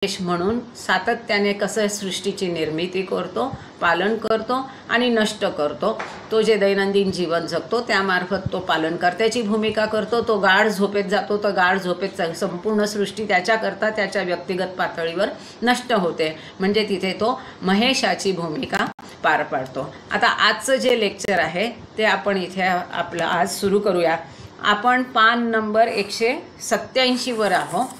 म्हणून सातत्याने कसं सृष्टीची निर्मिती करतो, पालन करतो आणि नष्ट करतो। तो जे दैनंदिन जीवन जगतो त्यामार्फत तो पालनकर्त्याची भूमिका करतो। तो गाढ झोपेत जातो तर गाढ झोपेत संपूर्ण सृष्टी त्याच्याकरता त्याच्या व्यक्तिगत पातळीवर नष्ट होते, म्हणजे तिथे तो महेशाची भूमिका पार पाडतो। आता आजचं जे लेक्चर आहे ते आपण इथे आपलं आज सुरू करूया। आपण पान नंबर 187 वर आहोत।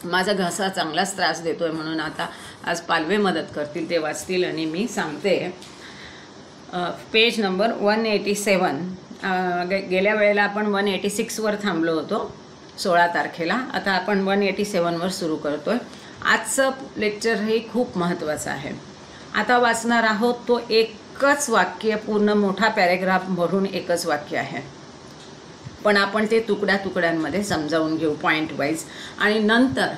माझा घसा चांगलाच त्रास देतोय म्हणून आता आज पालवे मदत करतील, ते वाचतील आणि मी सांगते। Page number 187। गेल्या वेळेला आपण 186 वर थांबलो होतो 16 तारखेला। आता आपण 187 वर सुरू करतोय। आजचं लेक्चर हे खूप महत्त्वाचं आहे। आता वाचणार आहोत तो एकच वाक्य, पूर्ण मोठा पॅरेग्राफ भरून एकच वाक्य आहे, पण आपण ते तुकड्या तुकड्यांमध्ये समजावून घेऊ पॉइंट वाईज। आणि नंतर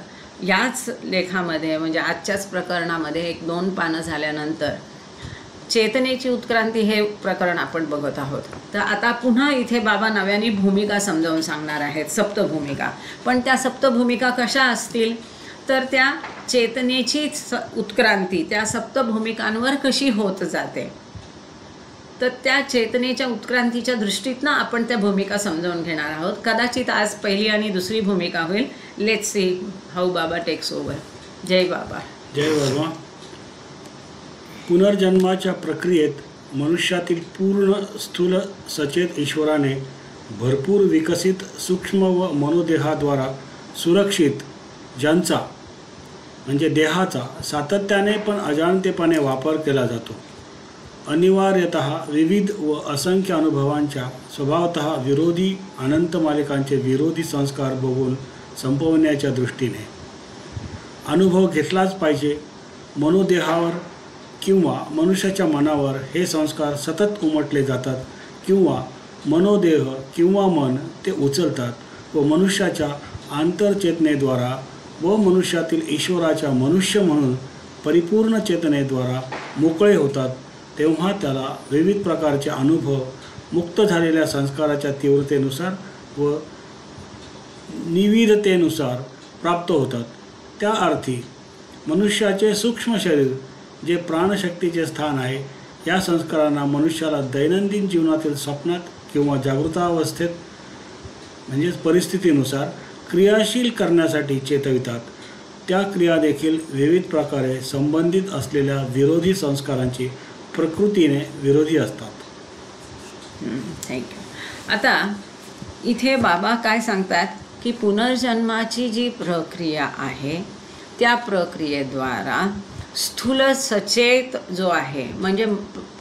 याच लेखामध्ये म्हणजे आजच्याच प्रकरणामध्ये 1-2 पानं झाल्यानंतर चेतनेची उत्क्रांती हे प्रकरण आपण बघत आहोत। तर आता पुन्हा इथे बाबा नव्याने भूमिका समजावून सांगणार आहेत, सप्तभूमिका। पण त्या सप्तभूमिका कशा असतील तर त्या चेतनेची उत्क्रांती त्या सप्तभूमिकांवर कशी होत जाते, तर त्या चेतनेच्या उत्क्रांतीच्या दृष्टीतनं आपण त्या भूमिका समजावून घेणार आहोत। कदाचित आज पहिली आणि दुसरी भूमिका होईल। लेट्स सी हाऊ बाबा टेक्स ओव्हर। जय बाबा। जय बाबा। पुनर्जन्माच्या प्रक्रियेत मनुष्यातील पूर्ण स्थूल सचेत ईश्वराने भरपूर विकसित सूक्ष्म व मनोदेहाद्वारा सुरक्षित ज्यांचा म्हणजे देहाचा सातत्याने पण अजाणतेपणे वापर केला जातो। अनिवार्यतः विविध व असंख्य अनुभवांच्या स्वभावतः विरोधी अनंत मालिकांचे विरोधी संस्कार बघून संपवण्याच्या दृष्टीने अनुभव घेतलाच पाहिजे। मनोदेहावर किंवा मनुष्याच्या मनावर हे संस्कार सतत उमटले जातात किंवा मनोदेह किंवा मन ते उचलतात व मनुष्याच्या आंतरचेतनेद्वारा व मनुष्यातील ईश्वराच्या मनुष्य म्हणून परिपूर्ण चेतनेद्वारा मोकळे होतात। तेव्हा त्याला विविध प्रकारचे अनुभव मुक्त झालेल्या संस्काराच्या तीव्रतेनुसार व निविदतेनुसार प्राप्त होतात। त्या अर्थी मनुष्याचे सूक्ष्म शरीर जे प्राणशक्तीचे स्थान आहे, या संस्कारांना मनुष्याला दैनंदिन जीवनातील स्वप्नात किंवा जागृतावस्थेत म्हणजेच परिस्थितीनुसार क्रियाशील करण्यासाठी चेतवितात। त्या क्रिया देखील विविध प्रकारे संबंधित असलेल्या विरोधी संस्कारांची प्रकृतीने विरोधी असतात। थँक्यू। आता इथे बाबा काय सांगतात की पुनर्जन्माची जी प्रक्रिया आहे त्या प्रक्रियेद्वारा स्थूल सचेत जो आहे, म्हणजे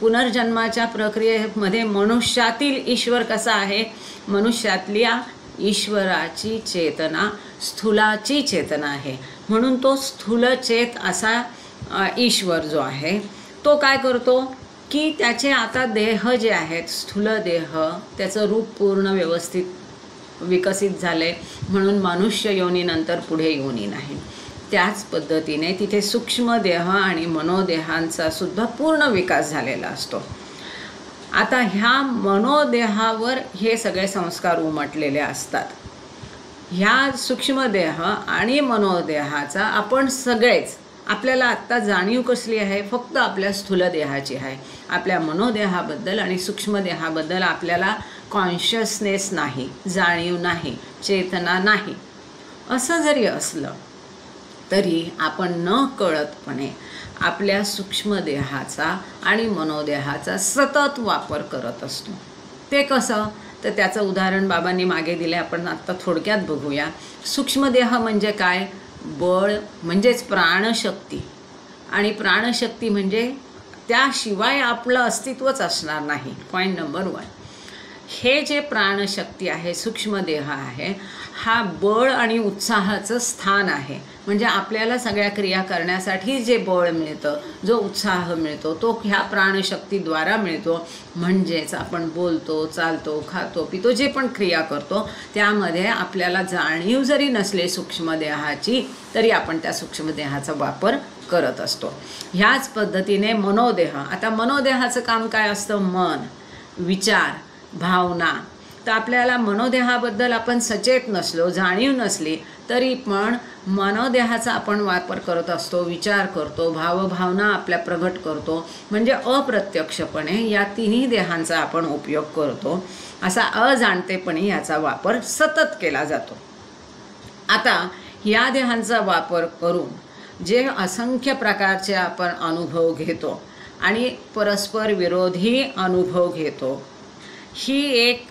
पुनर्जन्माच्या प्रक्रियेमध्ये मनुष्यातील ईश्वर कसा आहे, मनुष्यातल्या ईश्वराची चेतना स्थूलाची चेतना आहे, म्हणून तो स्थूलचेत असा ईश्वर जो आहे तो काय करतो की त्याचे आता देह जे आहेत स्थूल देह त्याचं रूप पूर्ण व्यवस्थित विकसित झाले, म्हणून मनुष्य योनीनंतर पुढे योनी नाही। त्याच पद्धतीने तिथे सूक्ष्म देह आणि मनोदेहांचा सुद्धा पूर्ण विकास झालेला असतो। आता ह्या मनोदेहावर हे सगळे संस्कार उमटलेले असतात। ह्या सूक्ष्मदेह आणि मनोदेहाचा आपण सगळेच, आपल्याला आत्ता जाणीव कसली आहे, फक्त आपल्या स्थूल देहाची आहे। आपल्या मनोदेहाबद्दल आणि सूक्ष्मदेहाबद्दल आपल्याला कॉन्शियसनेस नाही, जाणीव नाही, चेतना नाही। असं जरी असलं तरी आपण न कळतपणे आपल्या सूक्ष्मदेहाचा आणि मनोदेहाचा सतत वापर करत असतो। ते कसं, तर त्याचं उदाहरण बाबांनी मागे दिले, आपण आत्ता थोडक्यात बघूया। सूक्ष्मदेह म्हणजे काय, बळ म्हणजेच प्राणशक्ती, आणि प्राणशक्ती म्हणजे त्याशिवाय आपलं अस्तित्वच असणार नाही। पॉईंट नंबर 1, हे जे प्राणशक्ती आहे, सूक्ष्मदेह आहे, हा बळ आणि उत्साहाचं स्थान आहे। म्हणजे आपल्याला सगळ्या क्रिया करण्यासाठी जे बळ मिळतं, जो उत्साह मिळतो, तो ह्या प्राणशक्तीद्वारा मिळतो। म्हणजेच आपण बोलतो, चालतो, खातो, पितो, जे पण क्रिया करतो त्यामध्ये आपल्याला जाणीव जरी नसले सूक्ष्मदेहाची तरी आपण त्या सूक्ष्मदेहाचा वापर करत असतो। ह्याच पद्धतीने मनोदेह, आता मनोदेहाचं काम काय असतं, मन, विचार, भावना। तर आपल्याला मनोदेहाबद्दल आपण सचेत नसलो, जाणीव नसली तरी पण मनोदेहाचा आपण वापर करत असतो, विचार करतो, भावभावना आपल्या प्रगट करतो, म्हणजे अप्रत्यक्षपणे या तिन्ही देहांचा आपण उपयोग करतो. असा अजाणतेपणे याचा वापर सतत केला जातो. आता या देहांचा वापर करून जे असंख्य प्रकारचे आपण अनुभव घेतो आणि परस्पर विरोधी अनुभव घेतो, ही एक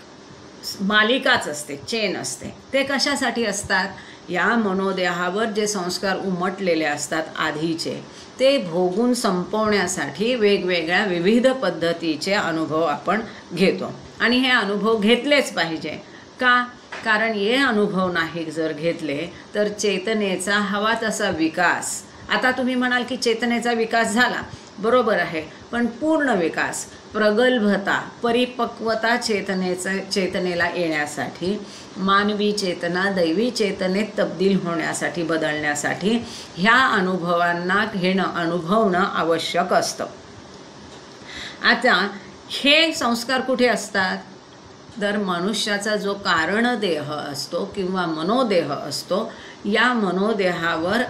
मालिकाच असते, चेन असते. ते कशासाठी असतात? या मनोदेहावर जे संस्कार उमटलेले असतात आधीचे, ते भोगून संपवण्यासाठी वेगवेगळ्या विविध पद्धतीचे अनुभव आपण घेतो. आणि हे अनुभव घेतलेच पाहिजे. का? कारण हे अनुभव नाही जर घेतले तर चेतनेचा हवा तसा विकास, आता तुम्ही म्हणाल की चेतनेचा विकास झाला, बरोबर आहे, पण पूर्ण विकास, प्रगल्भता, परिपक्वता चेतनेला येण्यासाठी, मानवी चेतना दैवी चेतनेत तब्दील होण्यासाठी, बदलण्यासाठी ह्या अनुभवांना अनुभवणं आवश्यक असतं. आता हे संस्कार कुठे असतात? तर मनुष्याचा जो कारणदेह असतो किंवा मनोदेह असतो, या मनोदेहावर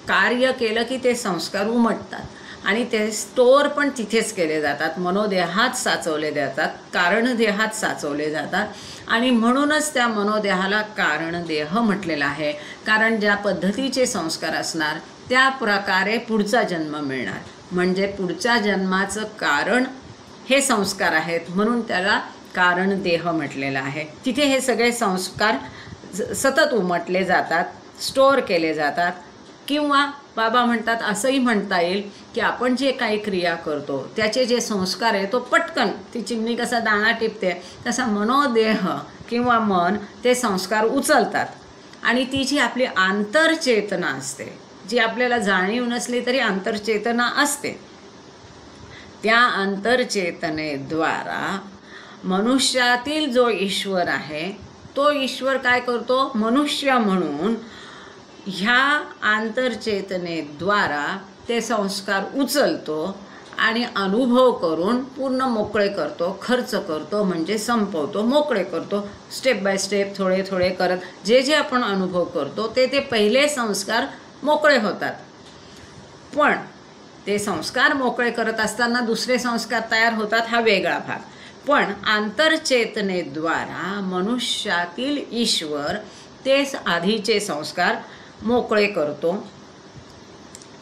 कार्य केलं की ते संस्कार उमटतात आणि ते स्टोअर पण तिथेच केले जातात, मनोदेहात साचवले जातात, कारणदेहात साचवले जातात. आणि म्हणूनच त्या मनोदेहाला कारणदेह म्हटलेलं आहे. कारण ज्या पद्धतीचे संस्कार असणार त्या प्रकारे पुढचा जन्म मिळणार, म्हणजे पुढच्या जन्माचं कारण हे संस्कार आहेत, म्हणून त्याला कारणदेह म्हटलेलं आहे. तिथे हे सगळे संस्कार सतत उमटले जातात, स्टोअर केले जातात. किंवा बाबा म्हणतात, असंही म्हणता येईल की आपण जे काही क्रिया करतो त्याचे जे संस्कार आहे, तो पटकन ती चिमणी कसा दाणा टिपते तसा मनोदेह किंवा मन ते संस्कार उचलतात. आणि ती जी आपली आंतरचेतना असते, जी आपल्याला जाणीव नसली तरी आंतरचेतना असते, त्या आंतरचेतनेद्वारा मनुष्यातील जो ईश्वर आहे तो ईश्वर काय करतो? मनुष्य म्हणून ह्या आंतरचेतनेद्वारा ते संस्कार उचलतो आणि अनुभव करून पूर्ण मोकळे करतो, खर्च करतो, म्हणजे संपवतो, मोकळे करतो. स्टेप बाय स्टेप थोडे थोडे करत जे जे आपण अनुभव करतो ते पहिले संस्कार मोकळे होतात. पण ते संस्कार मोकळे करत असताना दुसरे संस्कार तयार होतात, हा वेगळा भाग. पण आंतरचेतनेद्वारा मनुष्यातील ईश्वर तेच आधीचे संस्कार मोकळे करतो.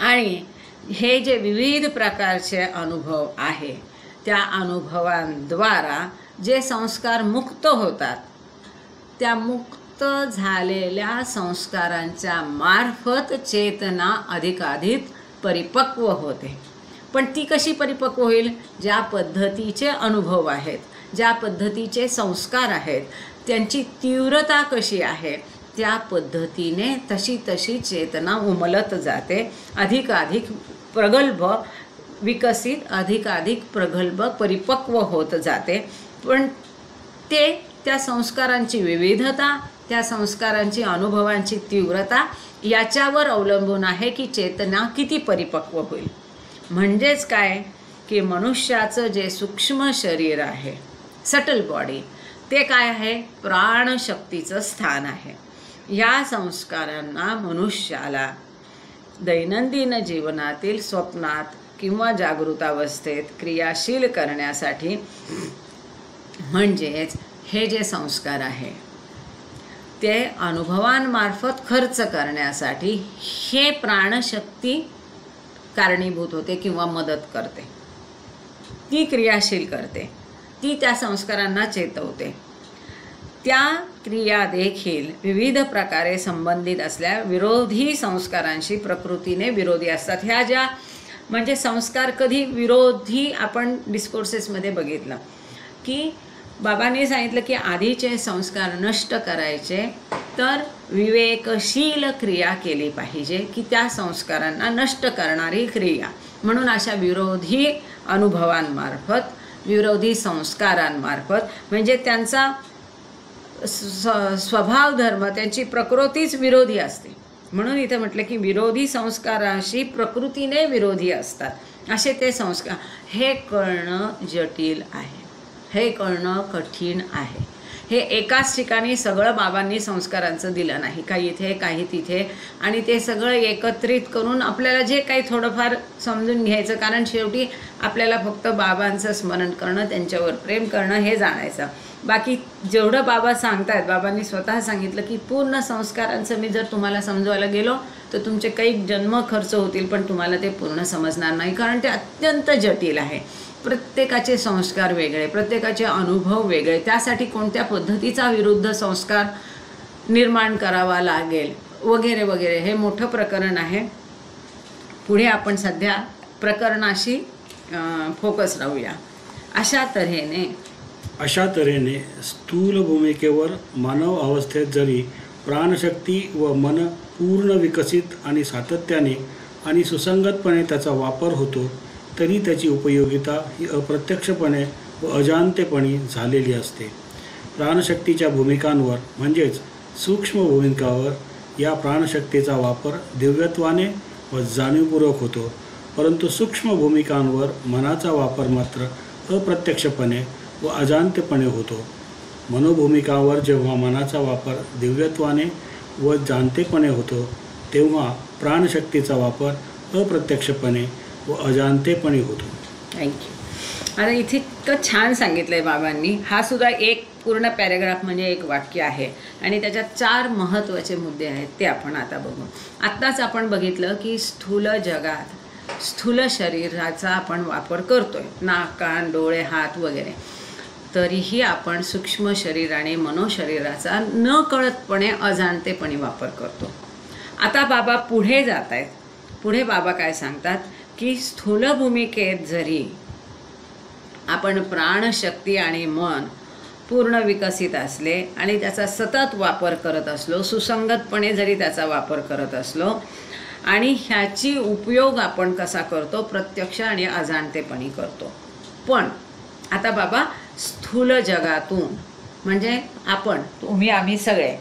आणि हे जे विविध प्रकारचे अनुभव आहे त्या अनुभवांद्वारा जे संस्कार मुक्त होतात, त्या मुक्त झालेल्या संस्कारांच्या मार्फत चेतना अधिकाधिक परिपक्व होते. पण ती कशी परिपक्व होईल? ज्या पद्धतीचे अनुभव आहेत, ज्या पद्धतीचे संस्कार आहेत, त्यांची तीव्रता कशी आहे, त्या पद्धतीने तशी चेतना उमलत जाते, अधिकाधिक प्रगल्भ विकसित, अधिकाधिक प्रगल्भ परिपक्व होत जाते. पण त्या संस्कारांची विविधता, त्या संस्कारांची अनुभवांची तीव्रता याच्यावर अवलंबून आहे की चेतना किती परिपक्व होईल. म्हणजेच काय की मनुष्याचं जे सूक्ष्म शरीर आहे, सटल बॉडी, ते काय आहे? प्राणशक्तीचं स्थान आहे. या संस्कारांना मनुष्याला दैनंदिन जीवनातील स्वप्नात किंवा जागृतावस्थेत क्रियाशील करण्यासाठी, म्हणजेच हे जे संस्कार आहे ते अनुभवांमार्फत खर्च करण्यासाठी हे प्राणशक्ती कारणीभूत होते किंवा मदत करते, ती क्रियाशील करते, ती त्या संस्कारांना चेतवते. त्या क्रिया देखील विविध प्रकारे संबंधित असल्या विरोधी संस्कारांशी प्रकृतीने विरोधी असतात. ह्या ज्या म्हणजे संस्कार कधी विरोधी, आपण डिस्कोर्सेसमध्ये बघितलं की बाबांनी सांगितलं की आधीचे संस्कार नष्ट करायचे तर विवेकशील क्रिया केली पाहिजे की त्या संस्कारांना नष्ट करणारी क्रिया. म्हणून अशा विरोधी अनुभवांमार्फत, विरोधी संस्कारांमार्फत, म्हणजे त्यांचा स्वभाव धर्म, त्यांची प्रकृतीच विरोधी असते. म्हणून इथे म्हटलं की विरोधी संस्काराशी प्रकृतीने विरोधी असतात असे ते संस्कार. हे कळणं जटिल आहे, हे कळणं कठीण आहे हे एकाच ठिकाणी सगळं बाबांनी संस्कारांचं दिलं नाही, काही इथे काही तिथे, आणि ते सगळं एकत्रित करून आपल्याला जे काही थोडंफार समजून घ्यायचं, कारण शेवटी आपल्याला फक्त बाबांचं स्मरण करणं, त्यांच्यावर प्रेम करणं हे जाणायचं. बाकी जेवढं बाबा सांगतायत, बाबांनी स्वतः सांगितलं की पूर्ण संस्कारांचं मी जर तुम्हाला समजवायला गेलो तर तुमचे काही जन्म खर्च होतील, पण तुम्हाला ते पूर्ण समजणार नाही, कारण ते अत्यंत जटिल आहे. प्रत्येकाचे संस्कार वेगळे, प्रत्येकाचे अनुभव वेगळे, त्यासाठी कोणत्या पद्धतीचा विरुद्ध संस्कार निर्माण करावा लागेल वगैरे वगैरे, हे मोठं प्रकरण आहे. पुढे आपण सध्या प्रकरणाशी फोकस राहूया. अशा तऱ्हेने स्थूल भूमिकेवर मानव अवस्थेत जरी प्राणशक्ती व मन पूर्ण विकसित आणि सातत्याने आणि सुसंगतपणे त्याचा वापर होतो, तरी त्याची उपयोगिता ही अप्रत्यक्षपणे व अजाणतेपणी झालेली असते. प्राणशक्तीच्या भूमिकांवर म्हणजेच सूक्ष्म भूमिकांवर या प्राणशक्तीचा वापर दिव्यत्वाने व जाणीवपूर्वक होतो, परंतु सूक्ष्म भूमिकांवर मनाचा वापर मात्र अप्रत्यक्षपणे व अजाणतेपणे होतो. मनोभूमिकावर जेव्हा मनाचा वापर दिव्यत्वाने व जाणतेपणे होतो, तेव्हा प्राणशक्तीचा वापर अप्रत्यक्षपणे व अजाणतेपणे होतो. थँक्यू. आता इथे इतकं छान सांगितलं आहे बाबांनी. हा सुद्धा एक पूर्ण पॅरेग्राफ म्हणजे एक वाक्य आहे, आणि त्याच्यात 4 महत्त्वाचे मुद्दे आहेत, ते आपण आता बघू. आत्ताच आपण बघितलं की स्थूल जगात स्थूल शरीराचा आपण वापर करतोय, नाक, कान, डोळे, हात वगैरे, तरीही आपण सूक्ष्म शरीर आणि मनोशरीराचा न कळतपणे अजाणतेपणे वापर करतो. आता बाबा पुढे जात आहेत. पुढे बाबा काय सांगतात की स्थूल भूमिकेत जरी आपण प्राणशक्ती आणि मन पूर्ण विकसित असले आणि त्याचा सतत वापर करत असलो, सुसंगतपणे जरी त्याचा वापर करत असलो, आणि ह्याची उपयोग आपण कसा करतो, प्रत्यक्ष आणि अजाणतेपणी करतो. पण आता बाबा स्थूल जगातून, म्हणजे आपण, तुम्ही, आम्ही सगळे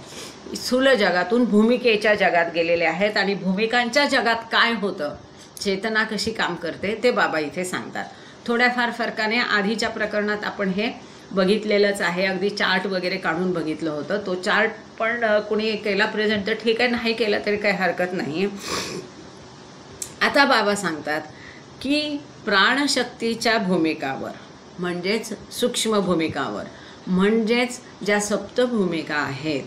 स्थूल जगातून भूमिकेच्या जगात गेलेले आहेत, आणि भूमिकांच्या जगात काय होतं, चेतना कशी काम करते, ते बाबा इथे सांगतात. थोड्याफार फरकाने आधीच्या प्रकरणात आपण हे बघितलेलंच आहे, अगदी चार्ट वगैरे काढून बघितलं होतं. तो चार्ट पण कुणी केला प्रेझेंट तर ठीक आहे, नाही केला तरी काही हरकत नाही. आता बाबा सांगतात की प्राणशक्तीच्या भूमिकावर, म्हणजेच सूक्ष्म भूमिकावर, म्हणजेच ज्या सप्तभूमिका आहेत,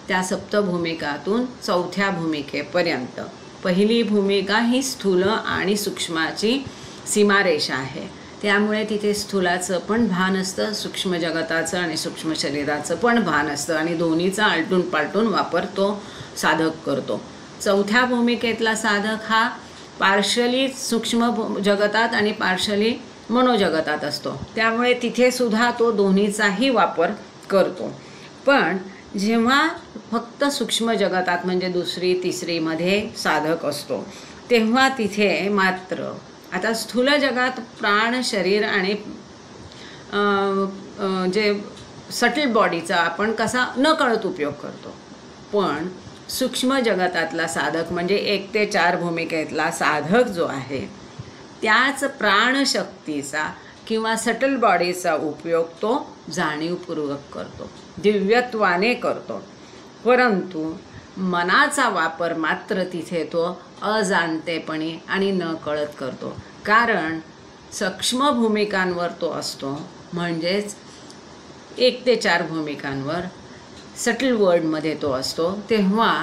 त्या सप्तभूमिकातून 4थ्या भूमिकेपर्यंत, पहिली भूमिका ही स्थूल आणि सूक्ष्माची सीमारेषा आहे. त्यामुळे तिथे स्थूलाचं पण भान असतं, सूक्ष्म जगताचं आणि सूक्ष्म शरीराचं पण भान असतं, आणि दोन्हीचा आलटून पालटून वापर तो साधक करतो. 4थ्या भूमिकेतला साधक हा पार्शली सूक्ष्म जगतात आणि पार्शली मनोजगतात असतो, त्यामुळे तिथे सुद्धा तो दोन्हीचाही वापर करतो. पण जेव्हा फक्त सूक्ष्म जगतात म्हणजे 2री 3रीमध्ये साधक असतो, तेव्हा तिथे मात्र, आता स्थूल जगात प्राण, शरीर आणि जे सटल बॉडीचा आपण कसा न कळत उपयोग करतो, पण सूक्ष्म जगतातला साधक म्हणजे 1 ते 4 भूमिकेतला साधक जो आहे, त्याच प्राणशक्तीचा किंवा सटल बॉडीचा उपयोग तो जाणीवपूर्वक करतो, दिव्यत्वाने करतो. परंतु मनाचा वापर मात्र तिथे तो अजाणतेपणी आणि न कळत करतो, कारण सूक्ष्म भूमिकांवर तो असतो, म्हणजेच 1 ते 4 भूमिकांवर सटल वर्ल्डमध्ये तो असतो. तेव्हा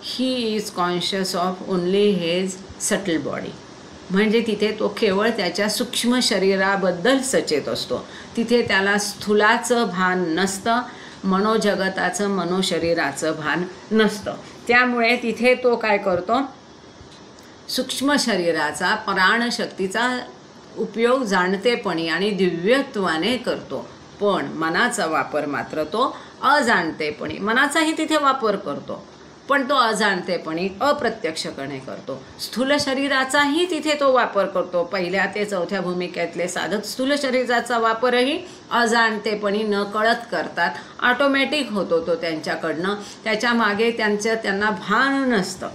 he is conscious of only his subtle body, म्हणजे तिथे तो केवळ त्याच्या सूक्ष्म शरीराबद्दल सचेत असतो. तिथे त्याला स्थूलाचं भान नसतं, मनोजगताचं, मनोशरीराचं भान नसतं. त्यामुळे तिथे तो काय करतो, सूक्ष्म शरीराचा, प्राणशक्तीचा उपयोग जाणतेपणी आणि दिव्यत्वाने करतो. पण मनाचा वापर मात्र तो अजाणतेपणी, मनाचाही तिथे वापर करतो, पण तो अजाणतेपणी अप्रत्यक्षपणे करतो. स्थूल शरीराचाही तिथे तो वापर करतो. 1 ते 4थ्या भूमिकेतले साधक स्थूल शरीराचा वापरही अजाणतेपणी न कळत करतात, ऑटोमॅटिक होतो तो त्यांच्याकडनं, त्याच्या मागे त्यांना भान नसतं.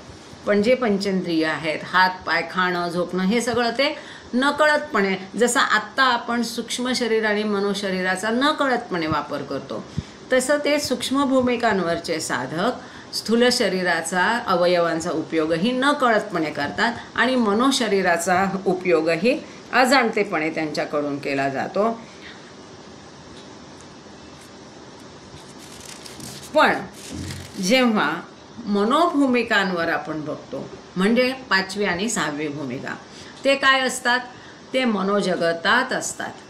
पण जे पंचेंद्रिय आहेत, हात, पाय, खाणं, झोपणं, हे सगळं ते नकळतपणे, जसं आत्ता आपण सूक्ष्म शरीर आणि मनोशरीराचा नकळतपणे वापर करतो, तसं ते सूक्ष्म भूमिकांवरचे साधक स्थूल शरीराचा अवयवांचा उपयोगही न कळतपणे करतात आणि मनोशरीराचा उपयोगही अजाणतेपणे त्यांच्याकडून केला जातो. पण जेव्हा मनोभूमिकांवर आपण बघतो, म्हणजे 5वी आणि 6वी भूमिका, ते काय असतात? ते मनोजगतात असतात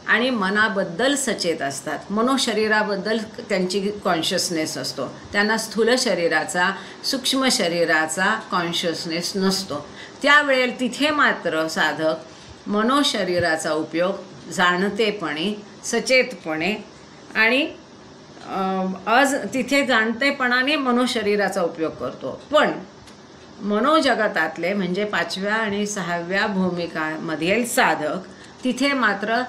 आणि मनाबद्दल सचेत असतात. मनोशरीराबद्दल त्यांची कॉन्शियसनेस असतो. त्यांना स्थूल शरीराचा, सूक्ष्म शरीराचा कॉन्शियसनेस नसतो. त्यावेळेला तिथे मात्र साधक मनोशरीराचा उपयोग जाणतेपणे, सचेतपणे आणि तिथे जाणतेपणाने मनोशरीराचा उपयोग करतो. पण मनोजगतातले म्हणजे 5व्या आणि 6व्या भूमिकांमधील साधक तिथे मात्र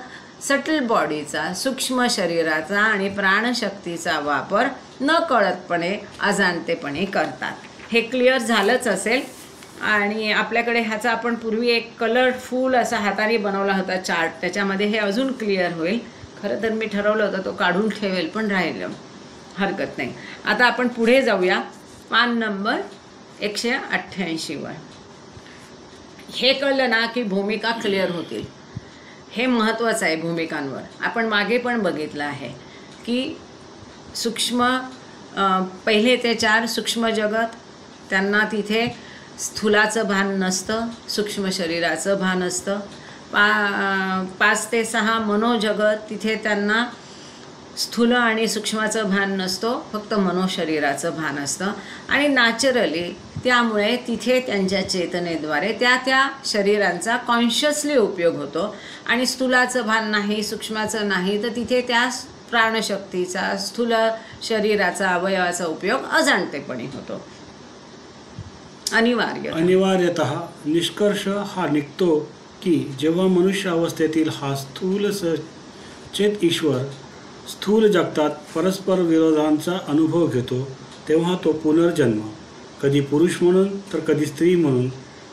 सटल बॉडीचा, सूक्ष्म शरीराचा आणि प्राणशक्तीचा वापर न कळतपणे, अजाणतेपणे करतात. हे क्लिअर झालंच असेल. आणि आपल्याकडे ह्याचा आपण पूर्वी एक कलरफुल असा हाताने बनवला होता चार्ट, त्याच्यामध्ये हे अजून क्लिअर होईल. खरं तर मी ठरवलं होतं तो काढून ठेवेल, पण राहिलं, हरकत नाही. आता आपण पुढे जाऊया पान नंबर 188 वर. हे कळलं ना की भूमिका क्लिअर होतील. हे महत्त्वाचं आहे भूमिकांवर. आपण मागे पण बघितलं आहे की सूक्ष्म पहिले ते 4 सूक्ष्म जगत, त्यांना तिथे स्थूलाचं भान नसतं, सूक्ष्म शरीराचं भान असतं. 5 ते 6 मनोजगत, तिथे त्यांना स्थूल आणि सूक्ष्माचं भान नसतो, फक्त मनोशरीराचं भान असतं. आणि नॅचरली त्यामुळे तिथे त्यांच्या चेतनेद्वारे त्या शरीरांचा कॉन्शियसली उपयोग होतो. आणि स्थूलाचं भान नाही, सूक्ष्माचं नाही, तर तिथे त्या प्राणशक्तीचा, स्थूल शरीराचा, अवयवाचा उपयोग अजाणतेपणे होतो. अनिवार्यतः निष्कर्ष हा निघतो की जेव्हा मनुष्य अवस्थेतील हा स्थूल सचेत ईश्वर स्थूल जगतात परस्पर विरोधांचा अनुभव घेतो, तेव्हा तो पुनर्जन्म, कधी पुरुष म्हणून तर कधी स्त्री म्हणून,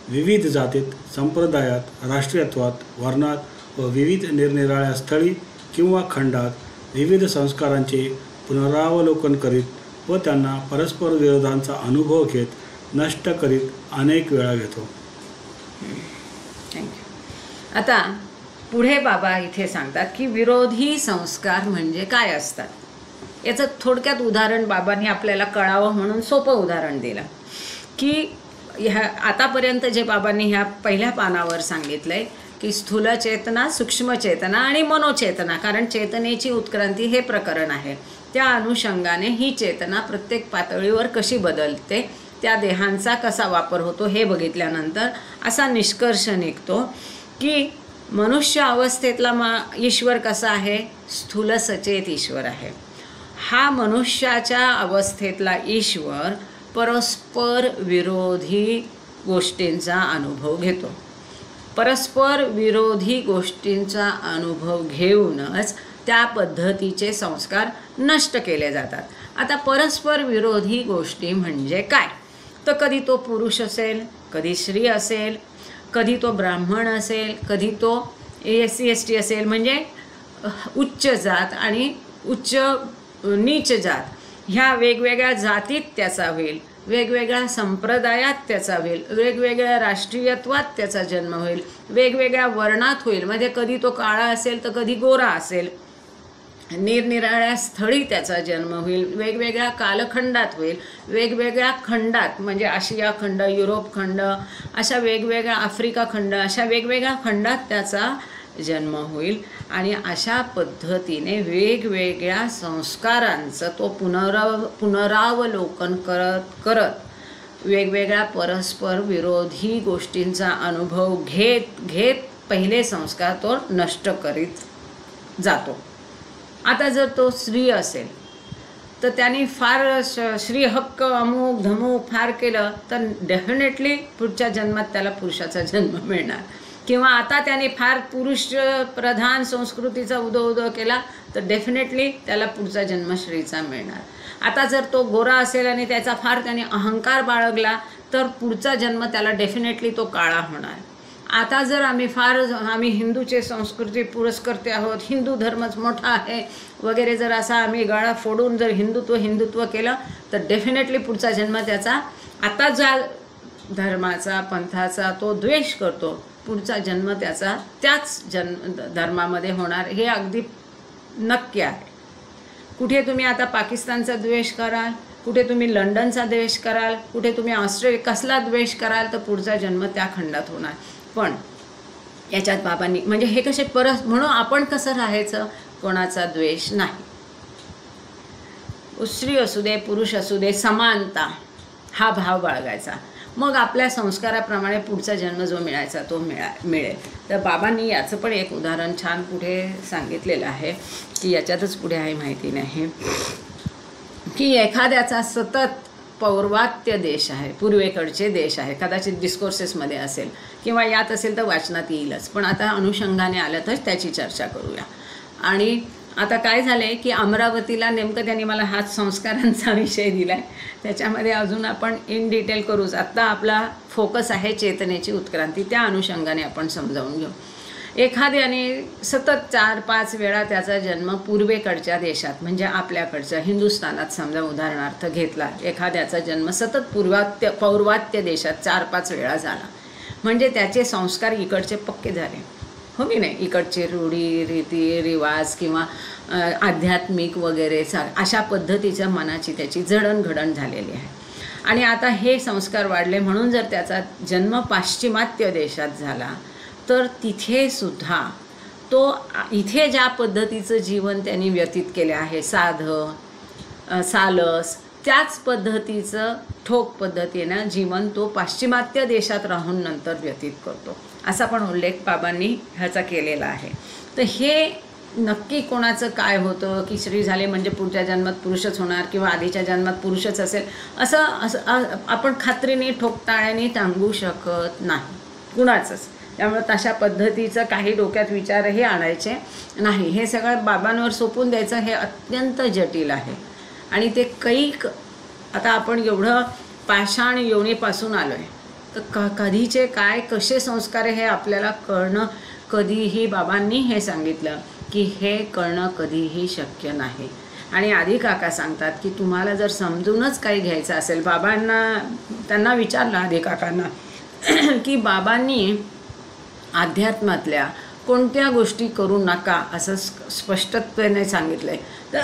विविध जातीत, संप्रदायात, राष्ट्रीयत्वात, वर्णात व विविध निरनिराळ्या स्थळी किंवा खंडात विविध संस्कारांचे पुनरावलोकन करीत व त्यांना परस्पर विरोधांचा अनुभव घेत नष्ट करीत अनेक वेळा घेतो. थँक्यू. आता पुढे बाबा इथे सांगतात की विरोधी संस्कार म्हणजे काय असतात. याचं थोडक्यात उदाहरण बाबांनी आपल्याला कळावं म्हणून सोपं उदाहरण दिलं की आतापर्यंत जे बाबांनी ह्या पहिल्या पानावर सांगितलं आहे की स्थूल चेतना, सूक्ष्म चेतना आणि मनोचेतना, कारण चेतनेची उत्क्रांती हे प्रकरण आहे. त्या अनुषंगाने ही चेतना प्रत्येक पातळीवर कशी बदलते, त्या देहांचा कसा वापर होतो हे बघितल्यानंतर असा निष्कर्ष निघतो की मनुष्य अवस्थेतला ईश्वर कसा आहे? स्थूल सचेत ईश्वर आहे. हा मनुष्याच्या अवस्थेतला ईश्वर परस्पर विरोधी गोष्टींचा अनुभव घेतो. परस्पर विरोधी गोष्टींचा अनुभव घेऊनच त्या पद्धतीचे संस्कार नष्ट केले जातात. आता परस्पर विरोधी गोष्टी म्हणजे काय? तर कधी तो पुरुष असेल, कधी स्त्री असेल, कधी तो ब्राह्मण असेल, कधी तो SC ST असेल, म्हणजे उच्च जात आणि उच्च नीच जात, ह्या वेगवेगळ्या जातीत त्याचा होईल, वेगवेगळ्या संप्रदायात त्याचा होईल, वेगवेगळ्या राष्ट्रीयत्वात त्याचा जन्म होईल, वेगवेगळ्या वर्णात होईल, म्हणजे कधी तो काळा असेल तर कधी गोरा असेल, निरनिराळ्या स्थळी त्याचा जन्म होईल, वेगवेगळ्या कालखंडात होईल, वेगवेगळ्या खंडात म्हणजे आशिया खंड, युरोप खंड, अशा वेगवेगळ्या आफ्रिका खंड, अशा वेगवेगळ्या खंडात त्याचा जन्म होईल. आणि अशा पद्धतीने वेगवेगळ्या संस्कारांचं तो पुनरावलोकन करत वेगवेगळ्या परस्पर विरोधी गोष्टींचा अनुभव घेत पहिले संस्कार तो नष्ट करीत जातो. आता जर तो स्त्री असेल तर त्यांनी फार श्री हक्क अमुक धमुक फार केलं तर डेफिनेटली पुढच्या जन्मात त्याला पुरुषाचा जन्म मिळणार. किंवा आता त्याने फार पुरुष प्रधान संस्कृतीचा उदो केला तर डेफिनेटली त्याला पुढचा जन्म स्त्रीचा मिळणार. आता जर तो गोरा असेल आणि त्याचा फार त्याने अहंकार बाळगला तर पुढचा जन्म त्याला डेफिनेटली तो काळा होणार. आता जर आम्ही हिंदूचे संस्कृती पुरस्कर्ते आहोत, हिंदू धर्मच मोठा आहे वगैरे जर असा आम्ही गळा फोडून जर हिंदुत्व केलं तर डेफिनेटली पुढचा जन्म त्याचा आता ज्या धर्माचा पंथाचा तो द्वेष करतो पुढचा जन्म त्याचा त्याच धर्मामध्ये होणार हे अगदी नक्की आहे. कुठे तुम्ही आता पाकिस्तानचा द्वेष कराल, कुठे तुम्ही लंडनचा द्वेष कराल, कुठे तुम्ही ऑस्ट्रेलिया कसला द्वेष कराल तर पुढचा जन्म त्या खंडात होणार. पण याच्यात बाबांनी म्हणजे हे कसे परत म्हणून आपण कसं राहायचं, कोणाचा द्वेष नाही. स्त्री असू दे पुरुष असू दे समानता हा भाव बाळगायचा. मग आपल्या संस्काराप्रमाणे पुढचा जन्म जो मिळायचा तो मिळेल. तर बाबांनी याचं पण एक उदाहरण छान पुढे सांगितलेलं आहे की याच्यातच पुढे आहे माहिती नाही की एखाद्याचा सतत पौर्वात्य देश आहे, पूर्वेकडचे देश आहे, कदाचित डिस्कोर्सेसमध्ये असेल किंवा यात असेल तर वाचनात येईलच, पण आता अनुषंगाने आलं तर त्याची चर्चा करूया. आणि आता काय झालं आहे की अमरावतीला नेमकं त्यांनी मला हाच संस्कारांचा विषय दिला आहे, त्याच्यामध्ये अजून आपण इन डिटेल करूच. आत्ता आपला फोकस आहे चेतनेची उत्क्रांती, त्या अनुषंगाने आपण समजावून घेऊ. एखाद्याने सतत 4-5 वेळा त्याचा जन्म पूर्वेकडच्या देशात म्हणजे आपल्याकडच्या हिंदुस्थानात समजा उदाहरणार्थ घेतला, एखाद्याचा जन्म सतत पौर्वात्य देशात 4-5 वेळा झाला म्हणजे त्याचे संस्कार इकडचे पक्के झाले, हो की नाही. इकडचे रूढी रीती रिवाज किंवा आध्यात्मिक वगैरे अशा पद्धतीच्या मनाची त्याची जडणघडण झालेली आहे. आणि आता हे संस्कार वाढले म्हणून जर त्याचा जन्म पाश्चिमात्य देशात झाला तर तिथे सुद्धा तो इथे ज्या पद्धतीचं जीवन त्यांनी व्यतीत केले आहे साधं सालस त्याच पद्धतीचं ठोक पद्धतीनं जीवन तो पाश्चिमात्य देशात राहून नंतर व्यतीत करतो असा पण उल्लेख बाबांनी ह्याचा केलेला आहे. तर हे नक्की कोणाचं काय होतं की स्त्री झाले म्हणजे पुढच्या जन्मात पुरुषच होणार किंवा आधीच्या जन्मात पुरुषच असेल असं आपण खात्रीने ठोकताळ्याने सांगू शकत नाही कुणाचंच. त्यामुळे तशा पद्धतीचं काही डोक्यात विचारही आणायचे नाही. हे सगळं बाबांवर सोपून द्यायचं हे अत्यंत जटिल आहे. आणि ते कैक आता आपण एवढं पाषाण योनीपासून आलो आहे तर कधीचे काय कसे संस्कार हे आपल्याला कळणं कधीही बाबांनी हे सांगितलं की हे कळणं कधीही शक्य नाही. आणि आधी काका सांगतात की तुम्हाला जर समजूनच काही घ्यायचं असेल, बाबांना त्यांना विचारलं आधी काकांना की बाबांनी अध्यात्मातल्या कोणत्या गोष्टी करू नका असं स्पष्टत्वाने सांगितलं आहे. तर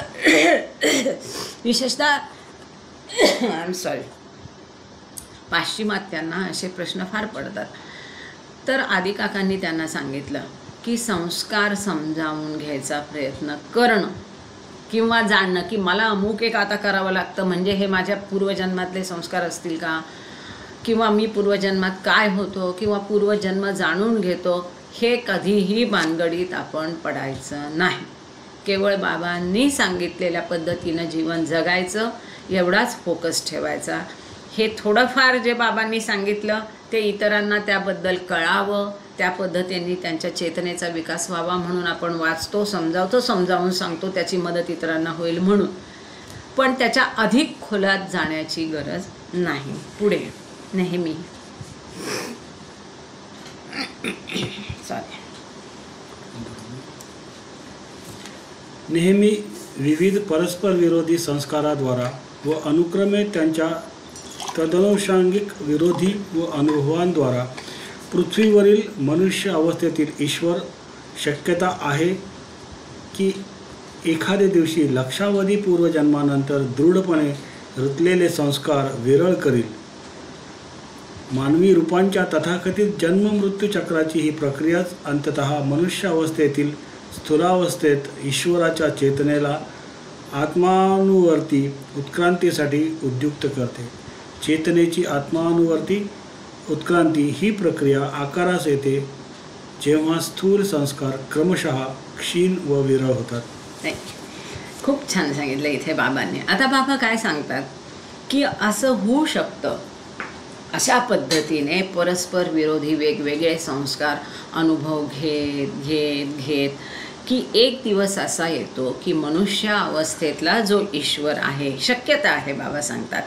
विशेषतः आय एम सॉरी पाश्चिमात्यांना असे प्रश्न फार पडतात. तर आदी काकांनी त्यांना सांगितलं की संस्कार समजावून घ्यायचा प्रयत्न करणं किंवा जाणणं की मला अमुक एक आता करावं लागतं म्हणजे हे माझ्या पूर्वजन्मातले संस्कार असतील का किंवा मी पूर्वजन्मात काय होतो किंवा पूर्वजन्म जाणून घेतो हे कधीही भानगडीत आपण पडायचं नाही. केवळ बाबांनी सांगितलेल्या पद्धतीनं जीवन जगायचं एवढाच फोकस ठेवायचा. हे थोडंफार जे बाबांनी सांगितलं ते इतरांना त्याबद्दल कळावं, त्या पद्धतीने त्यांच्या चेतनेचा विकास व्हावा म्हणून आपण वाचतो, समजावतो, समजावून सांगतो, त्याची मदत इतरांना होईल म्हणून. पण त्याच्या अधिक खोलात जाण्याची गरज नाही. पुढे नेहमी नेहमी विविध परस्पर विरोधी संस्काराद्वारा व अनुक्रमे त्यांच्या तदनुषंगिक विरोधी व अनुभवांद्वारा पृथ्वीवरील मनुष्य अवस्थेतील ईश्वर शक्यता आहे की एखाद्या दिवशी लक्षावधी पूर्वजन्मानंतर दृढपणे रुतलेले संस्कार विरळ करील. मानवी रूपांच्या तथाकथित जन्ममृत्यू चक्राची ही प्रक्रियाच अंततः मनुष्य अवस्थेतील स्थूलावस्थेत ईश्वराच्या चेतनेला आत्मानुवर्ती उत्क्रांतीसाठी उद्युक्त करते. चेतनेची आत्मानुवर्ती उत्क्रांती ही प्रक्रिया आकारास येते जेव्हा स्थूल संस्कार क्रमशः क्षीण व विरळ होतात. खूप छान सांगितलं इथे बाबांनी. आता बाबा काय सांगतात की असं होऊ शकतं अशा पद्धतीने परस्पर विरोधी वेगवेगळे संस्कार अनुभव घेत की एक दिवस असा येतो की मनुष्य अवस्थेतला जो ईश्वर आहे, शक्यता आहे बाबा सांगतात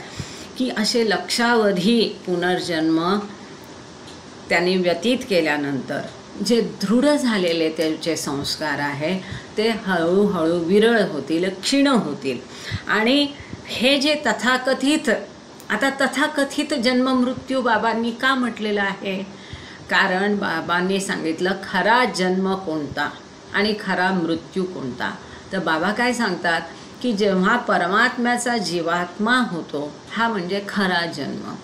की असे लक्षावधी पुनर्जन्म त्यांनी व्यतीत केल्यानंतर जे दृढ झालेले त्याचे संस्कार आहे ते हळूहळू विरळ होतील, क्षीण होतील. आणि हे जे तथाकथित, आता तथाकथित जन्ममृत्यू बाबांनी का म्हटलेलं आहे? कारण बाबांनी सांगितलं खरा जन्म कोणता आणि खरा मृत्यू कोणता. तर बाबा काय सांगतात की जेव्हा परमात्म्याचा जीवात्मा होतो हा म्हणजे खरा जन्म,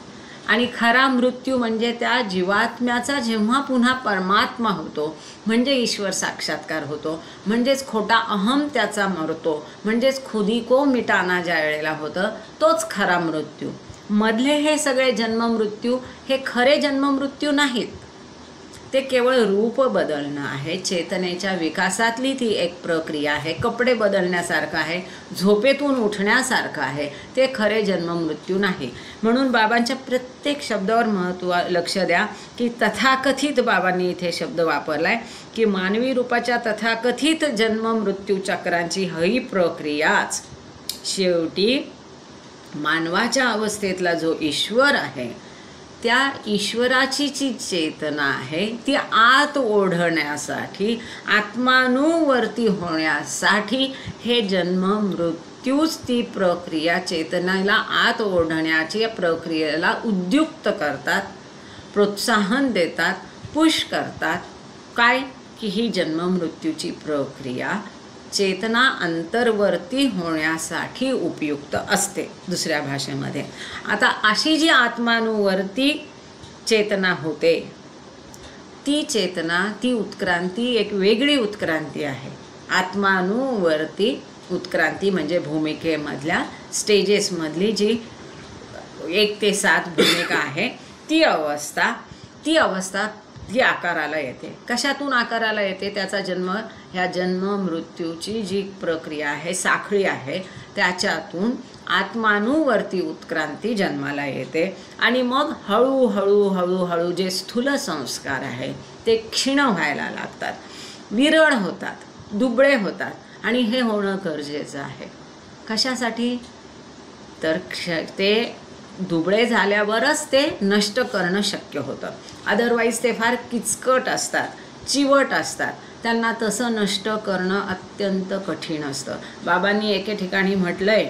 आणि खरा मृत्यू म्हणजे त्या जीवात्म्याचा जेव्हा पुन्हा परमात्मा होतो म्हणजे ईश्वर साक्षात्कार होतो, म्हणजेच खोटा अहम त्याचा मरतो, म्हणजेच खुदी को मिटाना ज्या वेळेला होतं तोच खरा मृत्यू. मधले हे सगळे जन्ममृत्यू हे खरे जन्ममृत्यू नाहीत, ते केवळ रूप बदलणं आहे. चेतनेच्या विकासातली ती एक प्रक्रिया आहे. कपडे बदलण्यासारखं आहे, झोपेतून उठण्यासारखं आहे, ते खरे जन्ममृत्यू नाही. म्हणून बाबांच्या प्रत्येक शब्दावर लक्ष द्या की तथाकथित बाबांनी इथे शब्द वापरलाय की मानवी रूपाच्या तथाकथित जन्ममृत्यू चक्रांची ही प्रक्रियाच शेवटी मानवाच्या अवस्थेतला जो ईश्वर आहे त्या ईश्वराची जी चेतना आहे ती आत ओढण्यासाठी, आत्मानुवर्ती होण्यासाठी हे जन्म मृत्यूच ती प्रक्रिया चेतनेला आत ओढण्याची प्रक्रियेला उद्युक्त करतात, प्रोत्साहन देतात, पुश करतात. काय की ही जन्ममृत्यूची प्रक्रिया चेतना अंतर्वर्ती होण्यासाठी उपयुक्त असते दुसऱ्या भाषेमध्ये. आता अशी जी आत्मानुवर्ती चेतना होते ती चेतना, ती उत्क्रांती एक वेगळी उत्क्रांती आहे. आत्मानुवर्ती उत्क्रांती म्हणजे भूमिकेमधल्या स्टेजेसमधली जी 1 ते 7 भूमिका आहे ती अवस्था ही आकाराला येते. कशातून आकाराला येते? त्याचा जन्म, ह्या जन्म मृत्यूची जी प्रक्रिया आहे, साखळी आहे, त्याच्यातून आत्मानुवर्ती उत्क्रांती जन्माला येते. आणि मग हळूहळू जे स्थूल संस्कार आहे ते क्षीण व्हायला लागतात, विरळ होतात, दुबळे होतात. आणि हे होणं गरजेचं आहे. कशासाठी? तर ते दुबळे झाल्यावरच ते नष्ट करणं शक्य होतं. अदरवाईज ते फार किचकट असतात, चिवट असतात, त्यांना तसं नष्ट करणं अत्यंत कठीण असतं. बाबांनी एके ठिकाणी म्हटलंय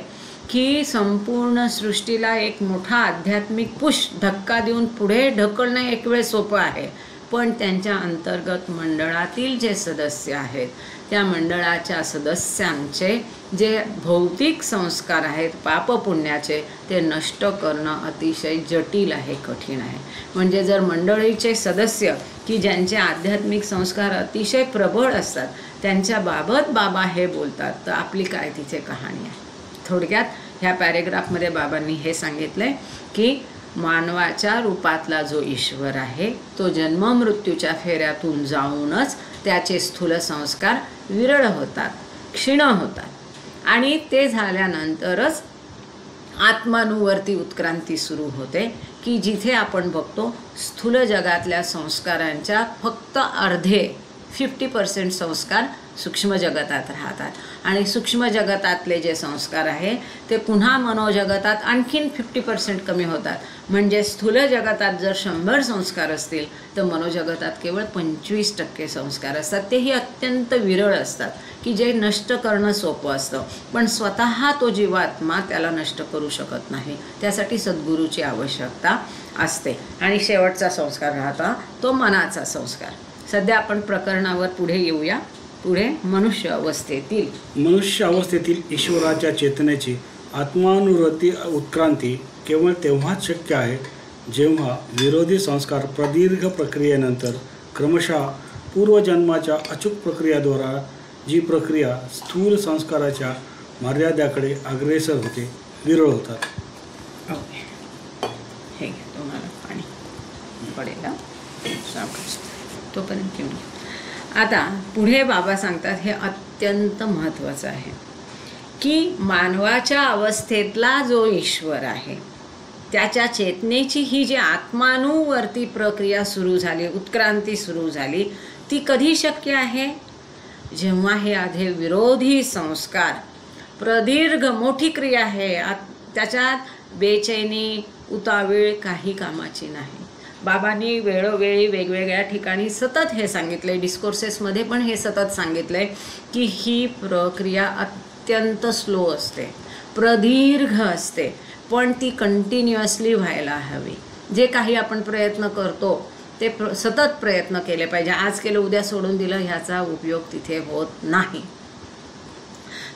की संपूर्ण सृष्टीला एक मोठा आध्यात्मिक पुश धक्का देऊन पुढे ढकलणं एक वेळ सोपं आहे, पण त्यांच्या अंतर्गत मंडळातील जे सदस्य आहेत त्या मंडळाच्या सदस्यांचे जे भौतिक संस्कार आहेत पापपुण्याचे ते नष्ट करणं अतिशय जटिल आहे, कठीण आहे. म्हणजे जर मंडळीचे सदस्य की ज्यांचे आध्यात्मिक संस्कार अतिशय प्रबळ असतात त्यांच्या बाबत बाबा हे बोलतात तर आपली काय तिथे कहाणी आहे. थोडक्यात ह्या पॅरेग्राफमध्ये बाबांनी हे सांगितलंय की मानवाच्या रूपातला जो ईश्वर आहे तो जन्ममृत्यूच्या फेऱ्यातून जाऊनच त्याचे स्थूल संस्कार विरळ होतात, क्षीण होतात आणि ते झाल्यानंतरच आत्मानुवर्ती उत्क्रांती सुरू होते की जिथे आपण बघतो स्थूल जगातल्या संस्कारांच्या फक्त अर्धे 50% संस्कार सूक्ष्म जगतात राहतात आणि सूक्ष्म जगतातले जे संस्कार आहे ते पुन्हा मनोजगतात आणखीन 50% कमी होतात. म्हणजे स्थूल जगतात जर 100 संस्कार असतील तर मनोजगतात केवळ 25% संस्कार असतात. तेही अत्यंत विरळ असतात की जे नष्ट करणं सोपं असतं पण स्वतः तो जीवात्मा त्याला नष्ट करू शकत नाही. त्यासाठी सद्गुरूची आवश्यकता असते. आणि शेवटचा संस्कार राहता तो मनाचा संस्कार. सध्या आपण प्रकरणावर पुढे येऊया. पुढे मनुष्य अवस्थेतील ईश्वराच्या चेतनेची आत्मानुवर्ती उत्क्रांती केवळ तेव्हाच शक्य आहे जेव्हा विरोधी संस्कार प्रदीर्घ प्रक्रियेनंतर क्रमशः पूर्वजन्माच्या अचूक प्रक्रियाद्वारा जी प्रक्रिया स्थूल संस्काराच्या मर्यादाकडे अग्रेसर होते, विरळ होतात. हे तुम्हाला पाणी पडेल तोपर्यंत घेऊन. आता पुढे बाबा सांगतात हे अत्यंत महत्त्वाचं आहे की मानवाच्या अवस्थेतला जो ईश्वर आहे त्याच्या चेतनेची ही जी आत्मानुवर्ती प्रक्रिया सुरू झाली, उत्क्रांती सुरू झाली, ती कधी शक्य आहे? जेव्हा हे आधी विरोधी संस्कार प्रदीर्घ मोठी क्रिया आहे, त्याच्यात बेचैनी उतावीळ काही कामाची नाही. बाबांनी वेळोवेळी वेगवेगळ्या ठिकाणी सतत हे सांगितलं आहे, डिस्कोर्सेसमध्ये पण हे सतत सांगितलं आहे की ही प्रक्रिया अत्यंत स्लो असते, प्रदीर्घ असते, पण ती कंटिन्युअसली व्हायला हवी. जे काही आपण प्रयत्न करतो ते सतत प्रयत्न केले पाहिजे. आज केलं उद्या सोडून दिलं ह्याचा उपयोग तिथे होत नाही.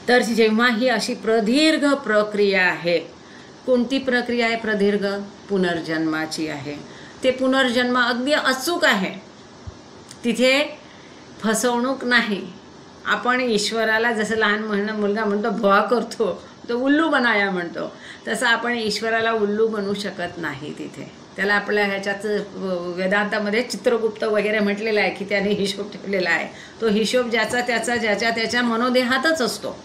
तर जेव्हा ही अशी प्रदीर्घ प्रक्रिया आहे, कोणती प्रक्रिया आहे प्रदीर्घ? पुनर्जन्माची आहे. ते पुनर्जन्म अगदी अचूक आहे, तिथे फसवणूक नाही. आपण ईश्वराला जसं लहान मुलगा म्हणतो भुवा करतो, तो उल्लू बनाया म्हणतो, तसं आपण ईश्वराला उल्लू बनवू शकत नाही. तिथे त्याला आपल्या ह्याच्यात वेदांतामध्ये चित्रगुप्त वगैरे म्हटलेलं आहे की त्याने हिशोब ठेवलेला आहे. तो हिशोब ज्याचा त्याच्या मनोदेहातच असतो.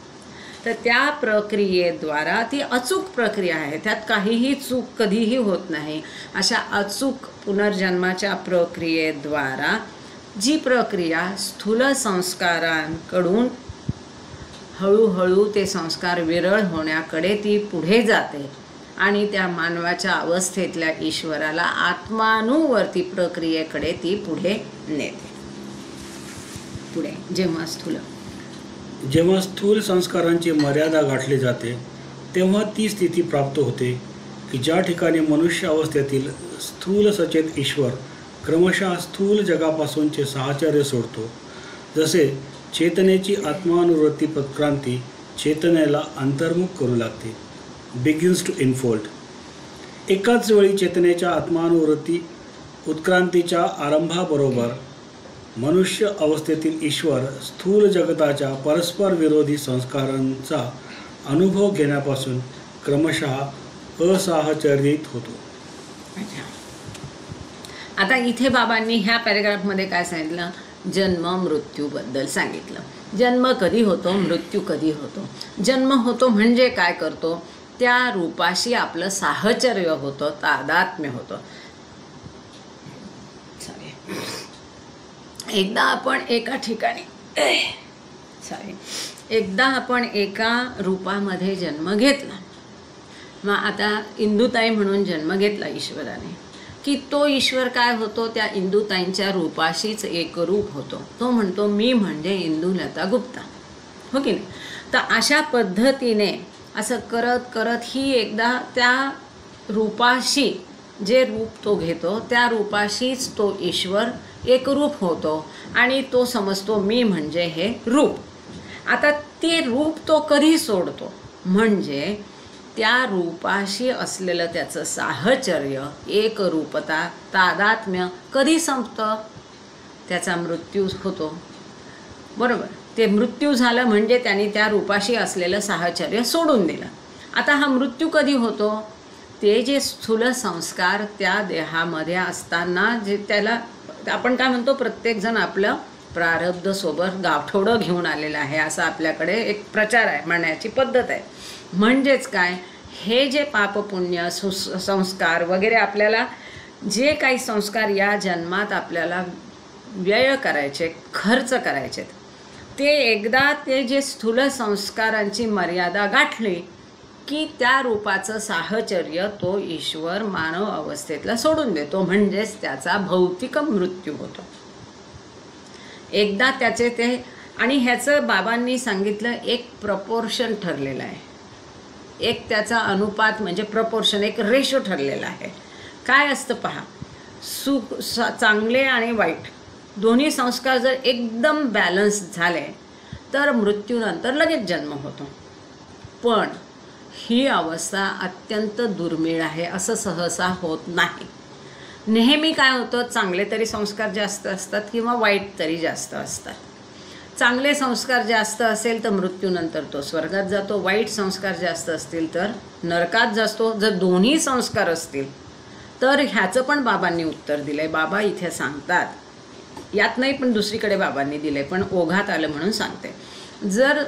तर त्या प्रक्रियेद्वारा ती अचूक प्रक्रिया आहे, त्यात काहीही चूक कधीही होत नाही. अशा अचूक पुनर्जन्माच्या प्रक्रियेद्वारा जी प्रक्रिया स्थूल संस्कारांकडून हळूहळू ते संस्कार विरळ होण्याकडे ती पुढे जाते आणि त्या मानवाच्या अवस्थेतल्या ईश्वराला आत्मानुवर्ती प्रक्रियेकडे ती पुढे नेते. पुढे जेव्हा स्थूल संस्कारांची मर्यादा गाठली जाते तेव्हा ती स्थिती प्राप्त होते की ज्या ठिकाणी मनुष्य अवस्थेतील स्थूल सचेत ईश्वर क्रमशः स्थूल जगापासूनचे साहचर्य सोडतो. जसे चेतनेची आत्मानुवृत्ती उत्क्रांती चेतनेला अंतर्मुख करू लागते, बिगिन्स टू इनफोल्ड. एकाच वेळी चेतनेच्या आत्मानुवृत्ती उत्क्रांतीच्या आरंभाबरोबर मनुष्य अवस्थेतील ईश्वर स्थूल जगताच्या परस्पर विरोधी संस्कारांचा अनुभव घेण्यापासून क्रमशः असाहचर्यित होतो. आता इथे बाबांनी ह्या पॅरेग्राफमध्ये काय सांगितलं? जन्म मृत्यूबद्दल सांगितलं. जन्म कधी होतो, मृत्यू कधी होतो. जन्म होतो म्हणजे काय करतो? त्या रूपाशी आपलं साहचर्य होतं, तादात्म्य होतं. एकदा आपण एका रूपामध्ये जन्म घेतला. मग आता इंदुताई म्हणून जन्म घेतला ईश्वराने की तो ईश्वर काय होतो? त्या इंदुताईंच्या रूपाशीच एक रूप होतो. तो म्हणतो मी म्हणजे इंदुलता गुप्ता, हो की नाही? तर अशा पद्धतीने असं करत करत ही एकदा त्या रूपाशी जे रूप तो घेतो त्या रूपाशीच तो ईश्वर एक रूप होतो आणि तो समजतो मी म्हणजे हे रूप. आता ते रूप तो कधी सोडतो? म्हणजे त्या रूपाशी असलेलं त्याचं साहचर्य, एकरूपता, तादात्म्य कधी संपतं? त्याचा मृत्यू होतो, बरोबर. ते मृत्यू झालं म्हणजे त्यांनी त्या रूपाशी असलेलं साहचर्य सोडून दिलं. आता हा मृत्यू कधी होतो? ते जे स्थूल संस्कार त्या देहामध्ये असताना जे त्याला आपण काय म्हणतो, प्रत्येकजण आपलं प्रारब्ध सोबत गावठोडं घेऊन आलेलं आहे, असा आपल्याकडे एक प्रचार आहे, म्हणण्याची पद्धत आहे. म्हणजेच काय, हे जे पापपुण्य संस्कार वगैरे आपल्याला जे काही संस्कार या जन्मात आपल्याला व्यय करायचे, खर्च करायचे, ते एकदा ते जे स्थूल संस्कारांची मर्यादा गाठली की त्या रूपाचं साहचर्य तो ईश्वर मानव अवस्थेतला सोडून देतो. म्हणजेच त्याचा भौतिक मृत्यू होतो. एकदा त्याचे ते, आणि ह्याचं बाबांनी सांगितलं एक प्रपोर्शन ठरलेलं आहे, एक त्याचा अनुपात म्हणजे प्रपोर्शन, एक रेशो ठरलेला आहे. काय असतं पहा, चांगले आणि वाईट दोन्ही संस्कार जर एकदम बॅलन्स झाले तर मृत्यूनंतर लगेच जन्म होतो. पण ही अवस्था अत्यंत दुर्मिळ आहे, असं सहसा होत नाही. नेहमी काय होतं, चांगले तरी संस्कार जास्त असतात किंवा वाईट तरी जास्त असतात. चांगले संस्कार जास्त असेल तर मृत्यूनंतर तो स्वर्गात जातो, वाईट संस्कार जास्त असतील तर नरकात जातो. जर दोन्ही संस्कार असतील तर ह्याचं पण बाबांनी उत्तर दिलं आहे. बाबा इथे सांगतात, यात नाही पण दुसरीकडे बाबांनी दिलं आहे, पण ओघात आलं म्हणून सांगते. जर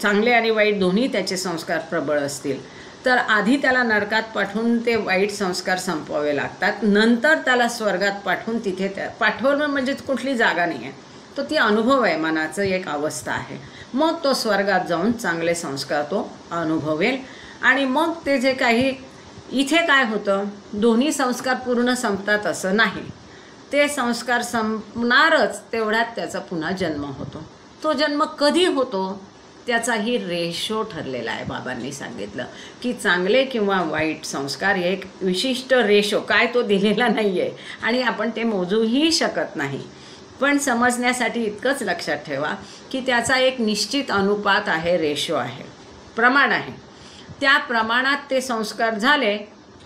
चांगले आणि वाईट दोन्ही त्याचे संस्कार प्रबळ असतील तर आधी त्याला नरकात पाठवून ते वाईट संस्कार संपवावे लागतात, नंतर त्याला स्वर्गात पाठवून तिथे पाठवणं म्हणजे कुठली जागा नाही आहे, तो ती अनुभव आहे, मनाचं एक अवस्था आहे. मग तो स्वर्गात जाऊन चांगले संस्कार तो अनुभवेल आणि मग ते जे काही इथे काय होतं, दोन्ही संस्कार पूर्ण संपतात असं नाही. ते संस्कार संपणारच तेवढ्यात त्याचा पुन्हा जन्म होतो. तो जन्म कधी होतो त्याचाही रेशो ठरलेला आहे. बाबांनी सांगितलं की चांगले किंवा वाईट संस्कार एक विशिष्ट रेशो काय तो दिलेला नाही आहे आणि आपण ते मोजूही शकत नाही. पण समजण्यासाठी इतकंच लक्षात ठेवा की त्याचा एक निश्चित अनुपात आहे, रेशो आहे, प्रमाण आहे. त्या प्रमाणात ते संस्कार झाले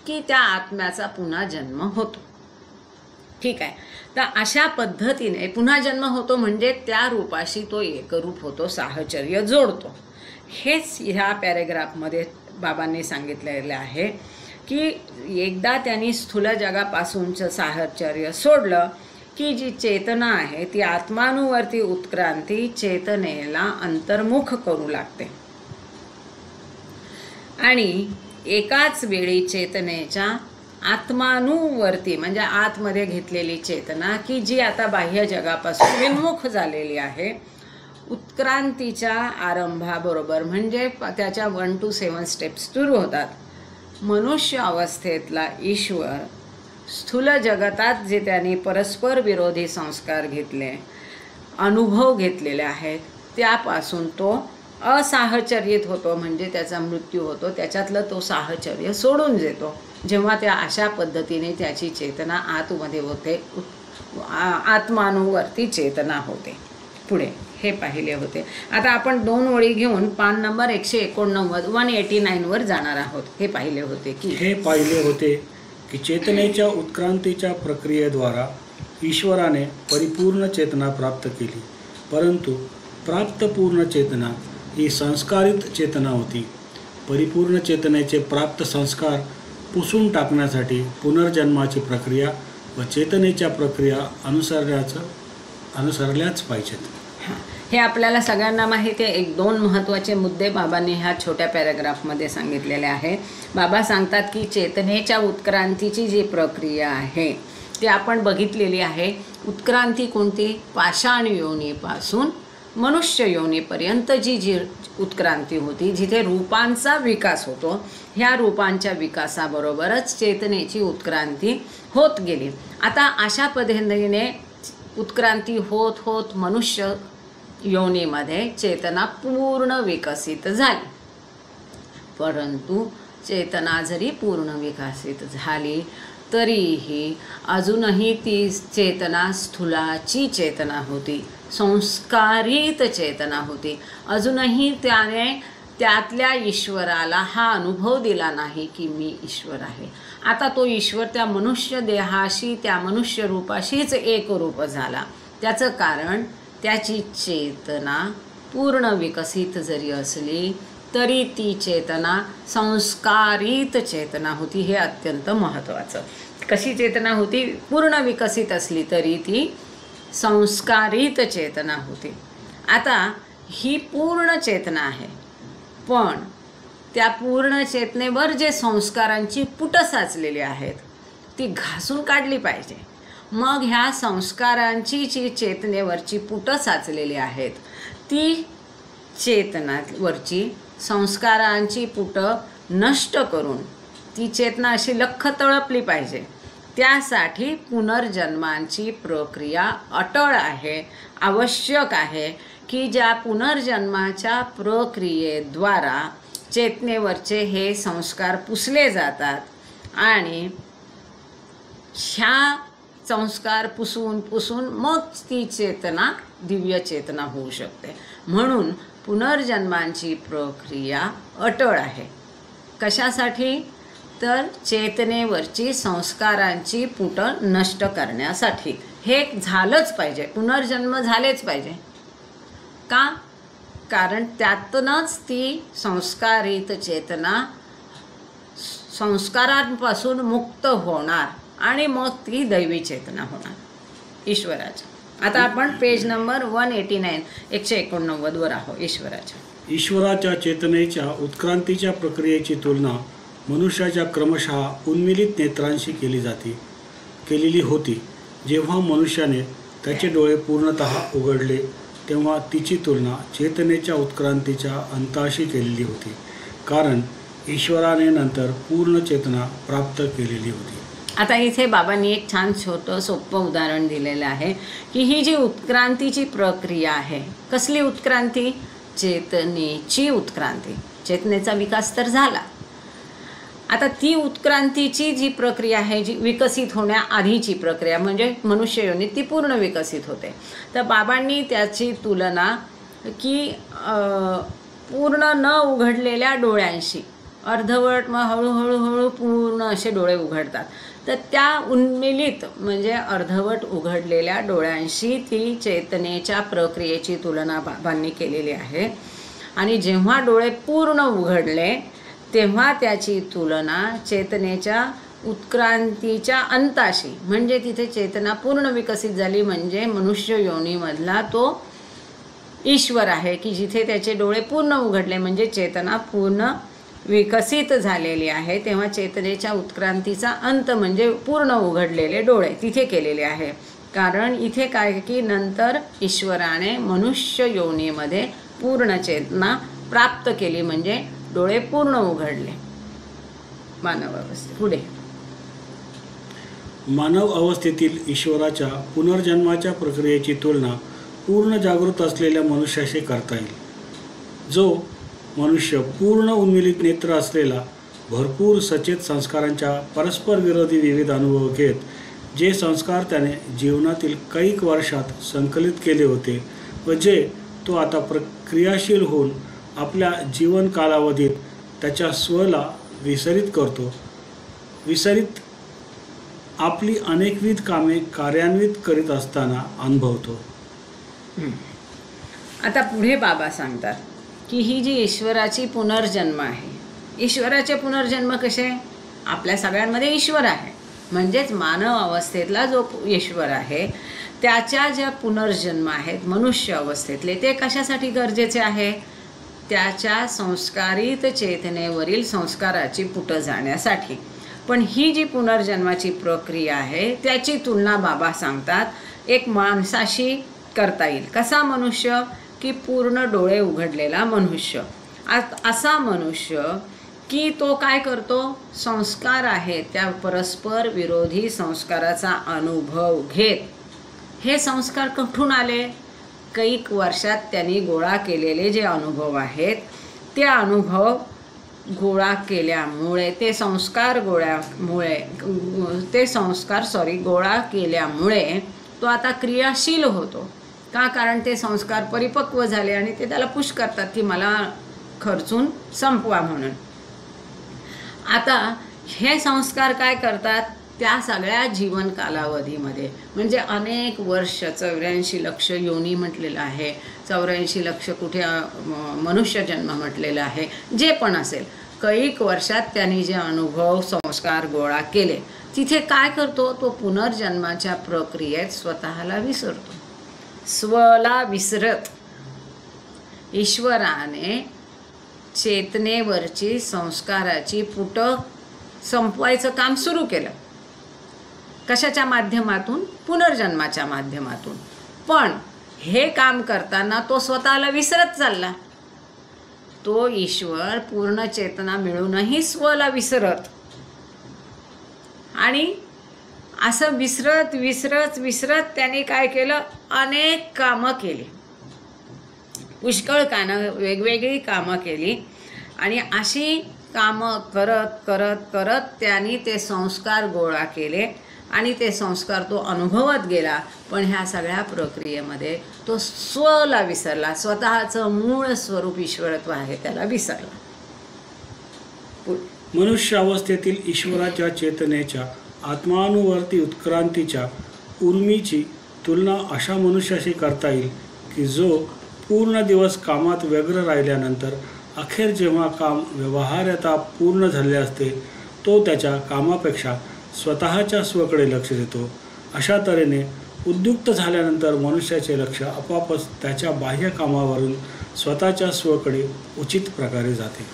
की त्या आत्म्याचा पुन्हा जन्म होतो. ठीक आहे. तर अशा पद्धतीने पुन्हा जन्म होतो म्हणजे त्या रूपाशी तो एकरूप होतो, साहचर्य जोडतो. हेच ह्या पॅरेग्राफमध्ये बाबांनी सांगितलेलं आहे की एकदा त्यांनी स्थूल जगापासूनचं साहचर्य सोडलं की जी चेतना आहे ती आत्मानुवर्ती उत्क्रांती चेतनेला अंतर्मुख करू लागते आणि एकाच वेळी चेतनेच्या आत्मानुवर्ती म्हणजे आतमध्ये घेतलेली चेतना की जी आता बाह्य जगापासून विमुख झालेली आहे, उत्क्रांतीच्या आरंभाबरोबर म्हणजे त्याच्या 1 to 7 स्टेप्स सुरू होतात. मनुष्य अवस्थेतला ईश्वर स्थूल जगतात जे त्यांनी परस्पर विरोधी संस्कार घेतले, अनुभव घेतलेले आहेत, त्यापासून तो असाहचर्यित होतो म्हणजे त्याचा मृत्यू होतो. त्याच्यातलं तो साहचर्य सोडून देतो जेव्हा त्या अशा पद्धतीने त्याची चेतना आतमध्ये होते, आत्मानुवर्ती चेतना होते. पुढे हे पाहिले होते. आता आपण 2 ओळी घेऊन पान नंबर 189 189 वर जाणार आहोत. हे पाहिले होते की चेतनेच्या उत्क्रांतीच्या प्रक्रियेद्वारा ईश्वराने परिपूर्ण चेतना प्राप्त केली, परंतु प्राप्त पूर्ण चेतना ही संस्कारित चेतना होती. परिपूर्ण चेतनेचे प्राप्त संस्कार पुसून टाकण्यासाठी पुनर्जन्माची प्रक्रिया व चेतनेच्या प्रक्रिया अनुसरल्याच पाहिजेत. हे आपल्याला सगळ्यांना माहिती आहे. 1-2 महत्त्वाचे मुद्दे बाबांनी ह्या छोट्या पॅराग्राफमध्ये सांगितलेले आहे. बाबा सांगतात की चेतनेच्या उत्क्रांतीची जी प्रक्रिया आहे ती आपण बघितलेली आहे. उत्क्रांती कोणती? पाषाण योनीपासून मनुष्य योनीपर्यंत जी उत्क्रांती होती, जिथे रूपांचा विकास होतो, ह्या रूपांच्या विकासाबरोबरच चेतनेची उत्क्रांती होत गेली. आता अशा पद्धतीने उत्क्रांती होत होत मनुष्य योनीमध्ये चेतना पूर्ण विकसित झाली. परंतु चेतना जरी पूर्ण विकसित झाली तरीही अजूनही ती चेतना स्थूलाची चेतना होती, संस्कारित चेतना होती. अजूनही त्याने त्यातल्या ईश्वराला हा अनुभव दिला नाही की मी ईश्वर आहे. आता तो ईश्वर त्या मनुष्य देहाशी, त्या मनुष्य रूपाशीच एकरूप झाला. त्याचं कारण त्याची चेतना पूर्ण विकसित जरी असली तरी ती चेतना संस्कारित चेतना होती. हे अत्यंत महत्त्वाचं. कशी चेतना होती? पूर्ण विकसित असली तरी ती संस्कारित चेतना होती. आता ही पूर्ण चेतना आहे, पण त्या पूर्ण चेतनेवर जे संस्कारांची पुटं साचलेली आहेत ती घासून काढली पाहिजे. मग ह्या संस्कारांची जी चेतनेवरची पुटं साचलेली आहेत ती चेतनावरची संस्कारांची पुटं नष्ट करून ती चेतना अशी लख्ख तळपली पाहिजे. त्यासाठी पुनर्जन्मांची प्रक्रिया अटळ आहे, आवश्यक आहे की ज्या पुनर्जन्माच्या प्रक्रियेद्वारा चेतनेवरचे हे संस्कार पुसले जातात आणि ह्या संस्कार पुसून मग ती चेतना दिव्य चेतना होऊ शकते. म्हणून पुनर्जन्मांची प्रक्रिया अटळ आहे. कशासाठी? तर चेतनेवरची संस्कारांची पुटं नष्ट करण्यासाठी. हे झालंच पाहिजे, पुनर्जन्म झालेच पाहिजे. का? कारण त्यातूनच ती संस्कारित चेतना संस्कारांपासून मुक्त होणार आणि मग ती दैवी चेतना होणार ईश्वराच्या. आता आपण पेज नंबर 189 189 वर आहोत. ईश्वराच्या चेतनेच्या उत्क्रांतीच्या प्रक्रियेची तुलना मनुष्याच्या क्रमशः उन्मिलित नेत्रांशी केलेली होती. जेव्हा मनुष्याने त्याचे डोळे पूर्णतः उघडले तेव्हा तिची तुलना चेतनेच्या उत्क्रांतीच्या अंताशी केलेली होती. कारण ईश्वराने नंतर पूर्ण चेतना प्राप्त केलेली होती. आता इथे बाबांनी एक छान छोटं सोपं उदाहरण दिलेलं आहे की ही जी उत्क्रांतीची प्रक्रिया आहे, कसली उत्क्रांती? चेतनेची उत्क्रांती. चेतनेचा विकास तर झाला, आता ती उत्क्रांतीची जी प्रक्रिया आहे, जी विकसित होण्याआधीची प्रक्रिया म्हणजे मनुष्य योनीत ती पूर्ण विकसित होते. तर बाबांनी त्याची तुलना की पूर्ण न उघडलेल्या डोळ्यांशी, अर्धवट मग हळूहळू पूर्ण असे डोळे उघडतात, तर त्या उन्मिलित म्हणजे अर्धवट उघडलेल्या डोळ्यांशी ती चेतनेच्या प्रक्रियेची तुलना बाबांनी केलेली आहे. आणि जेव्हा डोळे पूर्ण उघडले तेव्हा त्याची तुलना चेतनेच्या उत्क्रांतीच्या अंताशी, म्हणजे तिथे चेतना पूर्ण विकसित झाली, म्हणजे मनुष्य योनीमधला तो ईश्वर आहे की जिथे त्याचे डोळे पूर्ण उघडले, म्हणजे चेतना पूर्ण विकसित झालेली आहे, तेव्हा चेतनेच्या उत्क्रांतीचा अंत म्हणजे पूर्ण उघडलेले डोळे तिथे केलेले आहे. कारण इथे काय की नंतर ईश्वराने मनुष्य योनीमध्ये पूर्ण चेतना प्राप्त केली, म्हणजे डोळे पूर्ण उघडले मानव अवस्थेत. पुढे मानव अवस्थेतील ईश्वराच्या पुनर्जन्माच्या प्रक्रियेची तुलना पूर्ण जागृत असलेल्या मनुष्याशी करता येईल. जो मनुष्य पूर्ण उन्मिलित नेत्र असलेला, भरपूर सचेत संस्कारांच्या परस्पर विरोधी विविध अनुभव घेत, जे संस्कार त्याने जीवनातील कैक वर्षात संकलित केले होते व जे तो आता प्रक्रियाशील होऊन आपल्या जीवन कालावधीत त्याच्या स्वला विसरित आपली अनेकविध कामे कार्यान्वित करीत असताना अनुभवतो. आता पुढे बाबा सांगतात की ही जी ईश्वराची पुनर्जन्म आहे, ईश्वराचे पुनर्जन्म कसे? आपल्या सगळ्यांमध्ये ईश्वर आहे, म्हणजेच मानव अवस्थेतला जो ईश्वर आहे त्याच्या ज्या पुनर्जन्म आहेत मनुष्य अवस्थेतले, ते कशासाठी गरजेचे आहे? त्याच्या संस्कारित चेतनेवरील संस्काराची पुट जाण्यासाठी. पण ही जी पुनर्जन्माची प्रक्रिया आहे त्याची तुलना बाबा सांगतात एक माणसाशी करता येईल. कसा मनुष्य? की पूर्ण डोळे उघडलेला मनुष्य. असा मनुष्य की तो काय करतो? संस्कार आहे त्या परस्पर विरोधी संस्काराचा अनुभव घेत. हे संस्कार कुठून आले? कैक वर्षात त्यांनी गोळा केलेले जे अनुभव आहेत, ते अनुभव गोळा केल्यामुळे गोळा केल्यामुळे तो आता क्रियाशील होतो. का? कारण ते संस्कार परिपक्व झाले आणि ते त्याला पुश करतात की मला खर्चून संपवा म्हणून. आता हे संस्कार काय करतात? त्या सगळ्या जीवन कालावधीमध्ये, म्हणजे अनेक वर्ष, 84 लक्ष योनी म्हटलेलं आहे, 84 लक्ष कुठे मनुष्य जन्म म्हटलेलं आहे, जे पण असेल, कैक वर्षात त्यांनी जे अनुभव संस्कार गोळा केले, तिथे काय करतो? तो पुनर्जन्माच्या प्रक्रियेत स्वतःला विसरतो. स्वला विसरत ईश्वराने चेतनेवरची संस्काराची पुट संपवायचं काम सुरू केलं. कशाच्या माध्यमातून? पुनर्जन्माच्या माध्यमातून. पण हे काम करताना तो स्वतःला विसरत चालला. तो ईश्वर पूर्ण चेतना मिळूनही स्वला विसरत, आणि असं विसरत त्यांनी काय केलं? अनेक कामं केली, पुष्कळ वेगवेगळी कामं केली, आणि अशी कामं करत त्यांनी ते संस्कार गोळा केले आणि ते संस्कार तो अनुभवत गेला. पण ह्या सगळ्या प्रक्रियेमध्ये तो स्वला विसरला, स्वतःचं मूळ स्वरूप ईश्वरत्व आहे त्याला विसरला. मनुष्य अवस्थेतील ईश्वराच्या चेतनेच्या आत्मानुवर्ती उत्क्रांतीच्या उर्मीची तुलना अशा मनुष्याशी करता येईल की जो पूर्ण दिवस कामात व्यग्र राहिल्यानंतर अखेर जेव्हा काम व्यवहार्यता पूर्ण झाले असते, तो त्याच्या कामापेक्षा स्वतःच्या स्वकडे लक्ष देतो. अशा तऱ्हेने उद्युक्त झाल्यानंतर मनुष्याचे लक्ष आपोआपच त्याच्या बाह्य कामावरून स्वतःच्या स्वकडे उचित प्रकारे जाते.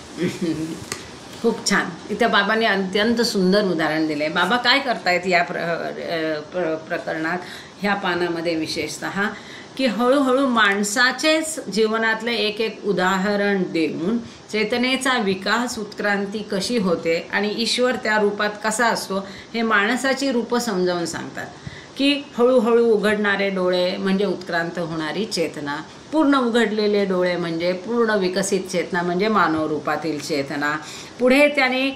खूप छान. इथं बाबांनी अत्यंत सुंदर उदाहरण दिले. बाबा काय करतायत या प्रकरणात, ह्या पानामध्ये विशेषतः की हळूहळू माणसाचेच जीवनातले एक एक उदाहरण देऊन चेतनेचा विकास उत्क्रांती कशी होते आणि ईश्वर त्या रूपात कसा असतो हे माणसाची रूपं समजावून सांगतात. की हळूहळू उघडणारे डोळे म्हणजे उत्क्रांत होणारी चेतना, पूर्ण उघडलेले डोळे म्हणजे पूर्ण विकसित चेतना म्हणजे मानव रूपातील चेतना. पुढे त्याने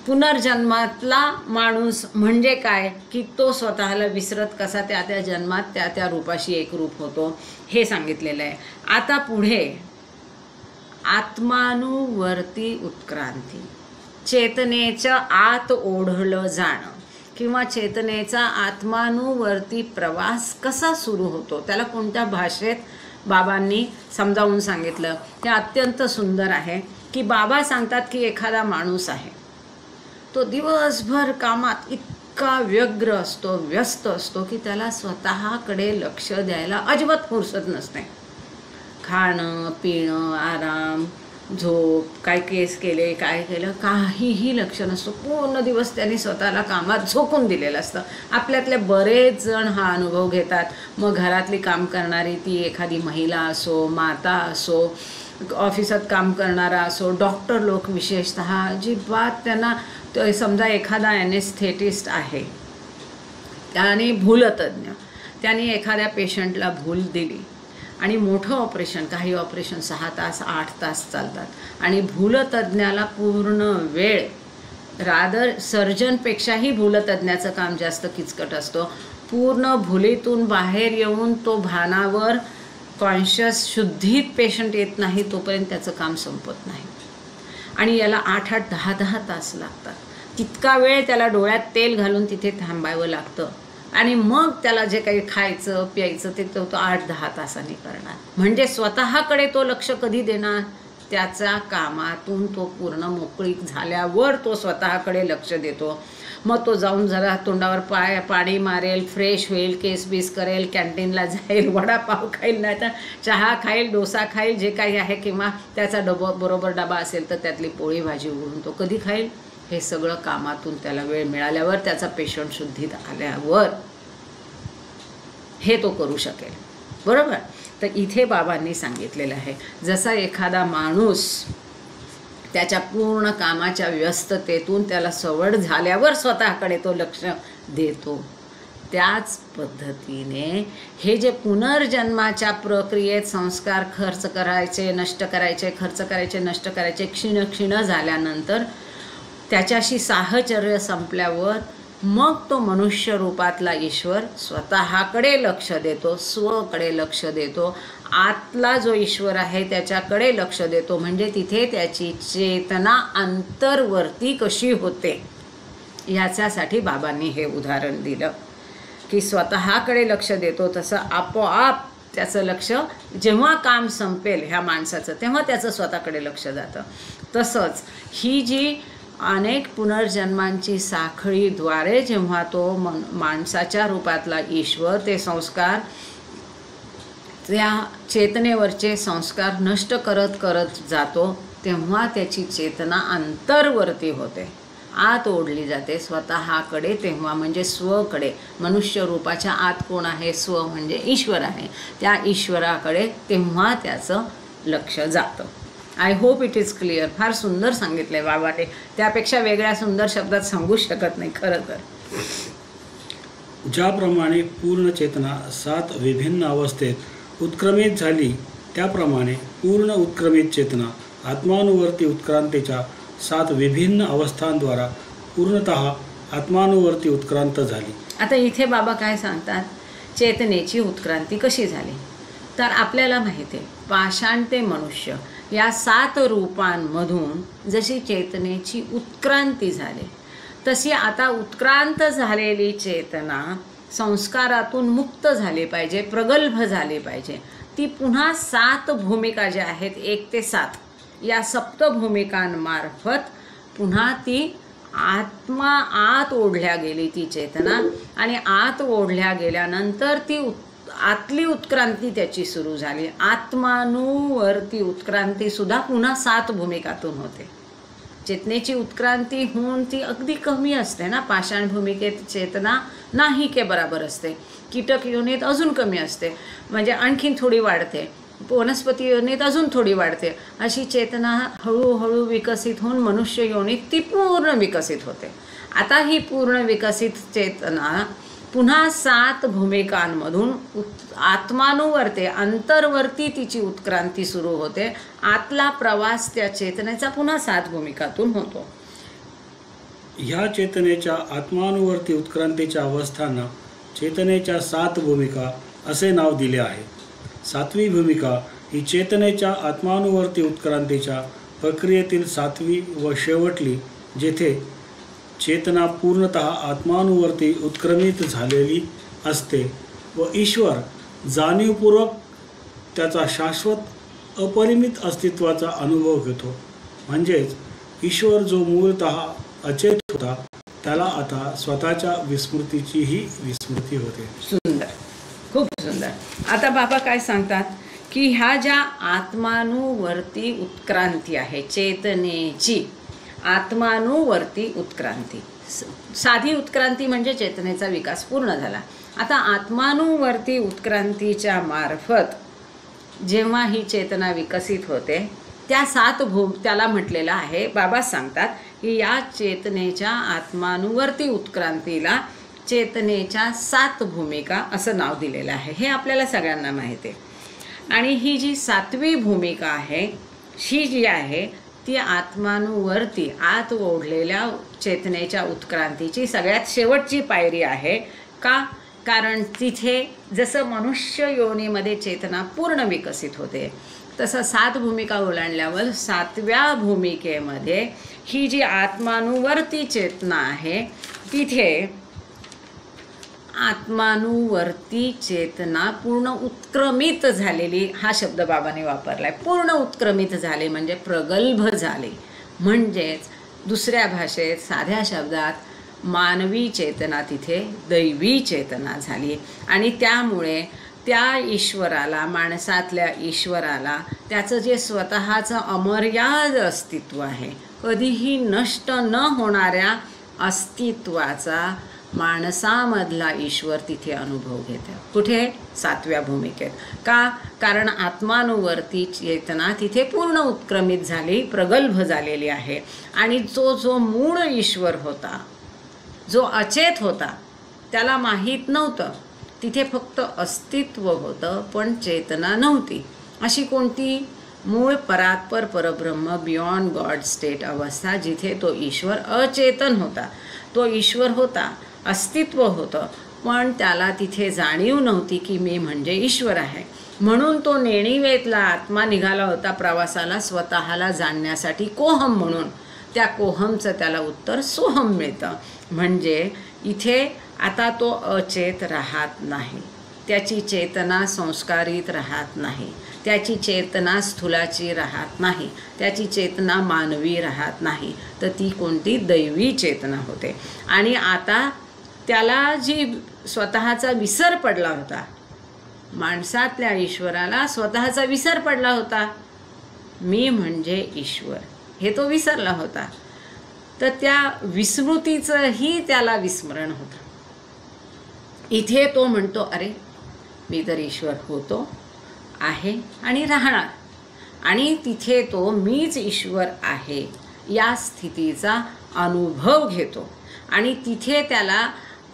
पुनर्जन्मातला माणूस म्हणजे काय की तो स्वतःला विसरत कसा त्या त्या जन्मात त्या त्या रूपाशी एकरूप होतो हे सांगितलेलं आहे. आता पुढे आत्मानुवर्ती उत्क्रांती, चेतनेच्या आत ओढलं जाणं किंवा चेतनेचा आत्मानुवर्ती प्रवास कसा सुरू होतो, त्याला कोणत्या भाषेत बाबांनी समजावून सांगितलं ते अत्यंत सुंदर आहे. की बाबा सांगतात की एखादा माणूस आहे, तो दिवसभर कामात इतका व्यग्र असतो, व्यस्त असतो की त्याला स्वतःकडे लक्ष द्यायला अजिबात फुरसत नसते. खाणं पिणं आराम झोप, काय केस केले काय केलं काहीही लक्ष नसतो. पूर्ण दिवस त्यांनी स्वतःला कामात झोकून दिलेलं असतं. आपल्यातले बरेच जण हा अनुभव घेतात. मग घरातली काम करणारी ती एखादी महिला असो, माता असो, ऑफिसात काम करणारा असो, डॉक्टर लोक विशेषतः अजिबात त्यांना समजा एखादा ॲनेस्थेटिस्ट आहे आणि भूलतज्ञ, त्यांनी एखाद्या पेशंटला भूल दिली आणि मोठं ऑपरेशन, काही ऑपरेशन 6 तास 8 तास चालतात आणि भूलतज्ञाला पूर्ण वेळ, रादर सर्जनपेक्षाही भूलतज्ञाचं काम जास्त किचकट असतो. पूर्ण भुलीतून बाहेर येऊन तो भानावर कॉन्शियस शुद्धीत पेशंट येत नाही तोपर्यंत त्याचं काम संपत नाही. आणि याला 8-8 10-10 तास लागतात. तितका वेळ त्याला डोळ्यात तेल घालून तिथे थांबावं लागतं आणि मग त्याला जे काही खायचं प्यायचं ते तो 8-10 तासांनी करणार. म्हणजे स्वतःकडे तो लक्ष कधी देणार, त्याच्या कामातून तो पूर्ण मोकळीक झाल्यावर तो स्वतःकडे लक्ष देतो. मग तो जाऊन जरा तोंडावर पाणी मारेल, फ्रेश होईल, केस बीस करेल, कॅन्टीनला जाईल, वडापाव खाईल, नाही तर चहा खाईल, डोसा खाईल, जे काही आहे, किंवा त्याचा बरोबर डबा असेल तर त्यातली पोळी भाजी उघडून तो कधी खाईल. हे सगळं कामातून त्याला वेळ मिळाल्यावर, त्याचा पेशंट शुद्धीत आल्यावर हे तो करू शकेल. बरोबर. तर इथे बाबांनी सांगितलेलं आहे जसा एखादा माणूस त्याच्या पूर्ण कामाच्या व्यस्ततेतून त्याला सवड झाल्यावर स्वतःकडे तो लक्ष देतो, त्याच पद्धतीने हे जे पुनर्जन्माच्या प्रक्रियेत संस्कार खर्च करायचे नष्ट करायचे, खर्च करायचे नष्ट करायचे, क्षीण क्षीण झाल्यानंतर त्याच्याशी साहचर्य संपल्यावर मग तो मनुष्य रूपातला ईश्वर स्वतःकडे लक्ष देतो, स्वकडे लक्ष देतो, आतला जो ईश्वर आहे त्याच्याकडे लक्ष देतो. म्हणजे तिथे त्याची चेतना अंतर्वर्ती कशी होते याच्यासाठी बाबांनी हे उदाहरण दिलं की स्वतःकडे लक्ष देतो तसं आपोआप त्याचं लक्ष जेव्हा काम संपेल ह्या माणसाचं तेव्हा त्याचं स्वतःकडे लक्ष जातं. तसंच ही जी अनेक पुनर्जन्मांची साखळीद्वारे जेव्हा तो माणसाच्या रूपातला ईश्वर ते संस्कार, त्या चेतनेवरचे संस्कार नष्ट करत करत जातो तेव्हा त्याची चेतना अंतर्वर्ती होते, आत ओढली जाते स्वतःकडे. तेव्हा म्हणजे स्वकडे, मनुष्य रूपाच्या आत कोण आहे, स्व म्हणजे ईश्वर आहे, त्या ईश्वराकडे तेव्हा त्याचं लक्ष जातं. I hope it is clear. फार सुंदर सांगितलं आहे बाबाने, त्यापेक्षा वेगळ्या सुंदर शब्दात सांगूच शकत नाही खरं तर. ज्याप्रमाणे पूर्ण चेतना 7 विभिन्न अवस्थेत उत्क्रमित झाली त्याप्रमाणे पूर्ण उत्क्रमित चेतना आत्मानुवर्ती उत्क्रांतीच्या 7 विभिन्न अवस्थांद्वारा पूर्णतः आत्मानुवर्ती उत्क्रांत झाली. आता इथे बाबा काय सांगतात, चेतनेची उत्क्रांती कशी झाली. तर आपल्याला माहिती आहे पाषाण ते मनुष्य या 7 रूपांमधून जशी चेतनेची उत्क्रांती झाली तशी आता उत्क्रांत झालेली चेतना संस्कारातून मुक्त झाली पाहिजे, प्रगल्भ झाली पाहिजे. ती पुन्हा 7 भूमिका ज्या आहेत 1 ते 7 या सप्तभूमिकांमार्फत पुन्हा ती आत ओढल्या गेली ती चेतना आणि आत ओढल्या गेल्यानंतर ती आतली उत्क्रांती त्याची सुरू झाली. आत्मानुवर्ती उत्क्रांती सुद्धा पुन्हा 7 भूमिकातून होते. चेतनेची उत्क्रांती होऊन ती अगदी कमी असते ना. पाषाण भूमिकेत चेतना नाही के बराबर असते, कीटक योनीत अजून कमी असते, म्हणजे आणखीन थोडी वाढते, वनस्पती योनीत अजून थोडी वाढते, अशी चेतना हळूहळू विकसित होऊन मनुष्य योनीत ती पूर्ण विकसित होते. आता ही पूर्ण विकसित चेतना पुन्हा 7 भूमिकांमधून आत्मानुवर्ते अंतर्वर्ती तिची उत्क्रांती सुरू होते. आतला प्रवास त्या चेतनेचा पुन्हा 7 भूमिकातून होतो. ह्या चेतनेच्या आत्मानुवर्ती उत्क्रांतीच्या अवस्थांना चेतनेच्या 7 भूमिका असे नाव दिले आहे. 7वी भूमिका ही चेतनेच्या आत्मानुवर्ती उत्क्रांतीच्या प्रक्रियेतील 7वी व शेवटली, जेथे चेतना पूर्णतः आत्मानुवर्ती उत्क्रमित झालेली असते व ईश्वर जाणीवपूर्वक त्याचा शाश्वत अपरिमित अस्तित्वाचा अनुभव घेतो. म्हणजेच ईश्वर जो मूळतः अचेत होता त्याला आता स्वतःच्या विस्मृतीचीही विस्मृती होते. सुंदर, खूप सुंदर. आता बाबा काय सांगतात की ह्या ज्या आत्मानुवर्ती उत्क्रांती आहे, चेतनेची आत्मानुवर्ती उत्क्रांती, साधी उत्क्रांती म्हणजे चेतनेचा विकास पूर्ण झाला. आता आत्मानुवर्ती उत्क्रांतीच्या मार्फत जेव्हा ही चेतना विकसित होते त्या 7 त्याला म्हटलेलं आहे, बाबा सांगतात की या चेतनेच्या आत्मानुवर्ती उत्क्रांतीला चेतनेच्या 7 भूमिका असं नाव दिलेलं आहे. हे आपल्याला सगळ्यांना माहिती आहे. आणि ही जी 7वी भूमिका आहे, ही जी आहे ती आत्मानुवर्ती आत ओढलेल्या चेतनेच्या उत्क्रांतीची सगळ्यात शेवटची पायरी आहे. का? कारण तिथे जसं मनुष्य योनीमध्ये चेतना पूर्ण विकसित होते तसं 7 भूमिका ओलांडल्यावर 7व्या भूमिकेमध्ये ही जी आत्मानुवर्ती चेतना आहे तिथे आत्मानुवर्ती चेतना पूर्ण उत्क्रमित झालेली, हा शब्द बाबांनी वापरलाय. पूर्ण उत्क्रमित झाले म्हणजे प्रगल्भ झाले. म्हणजेच दुसऱ्या भाषेत साध्या शब्दात मानवी चेतना तिथे दैवी चेतना झाली. आणि त्यामुळे त्या ईश्वराला, माणसातल्या ईश्वराला त्याचं जे स्वतःचं अमर्याद अस्तित्व आहे, कधीही नष्ट न होणाऱ्या अस्तित्वाचा माणसामधला ईश्वर तिथे अनुभव घेतो. कुठे? 7व्या भूमिकेत. का? कारण आत्मानुवर्ती चेतना तिथे पूर्ण उत्क्रमित झाली, प्रगल्भ झालेली आहे. आणि जो मूळ ईश्वर होता, जो अचेत होता, त्याला माहीत नव्हतं. तिथे फक्त अस्तित्व होतं पण चेतना नव्हती. अशी कोणती? मूळ परात्पर परब्रह्म, बियॉन्ड गॉड स्टेट अवस्था, जिथे तो ईश्वर अचेतन होता. तो ईश्वर होता, अस्तित्व होतं, पण त्याला तिथे जाणीव नव्हती की मी म्हणजे ईश्वर आहे. म्हणून तो नेणिवेतला आत्मा निघाला होता प्रवासाला स्वतःला जाणण्यासाठी, कोहम म्हणून. त्या कोहमचं त्याला उत्तर सोहम मिळतं. म्हणजे इथे आता तो अचेत राहत नाही, त्याची चेतना संस्कारित राहत नाही, त्याची चेतना स्थूलाची राहत नाही, त्याची चेतना मानवी राहत नाही, तर ती कोणती? दैवी चेतना होते. आणि आता त्याला जी स्वतःचा विसर पडला होता, माणसातल्या ईश्वराला स्वतःचा विसर पडला होता, मी म्हणजे ईश्वर हे तो विसरला होता. तर त्या विस्मृतीचंही त्याला विस्मरण होतं. इथे तो म्हणतो, अरे मी तर ईश्वर होतो, आहे आणि राहणार. आणि तिथे तो मीच ईश्वर आहे या स्थितीचा अनुभव घेतो. आणि तिथे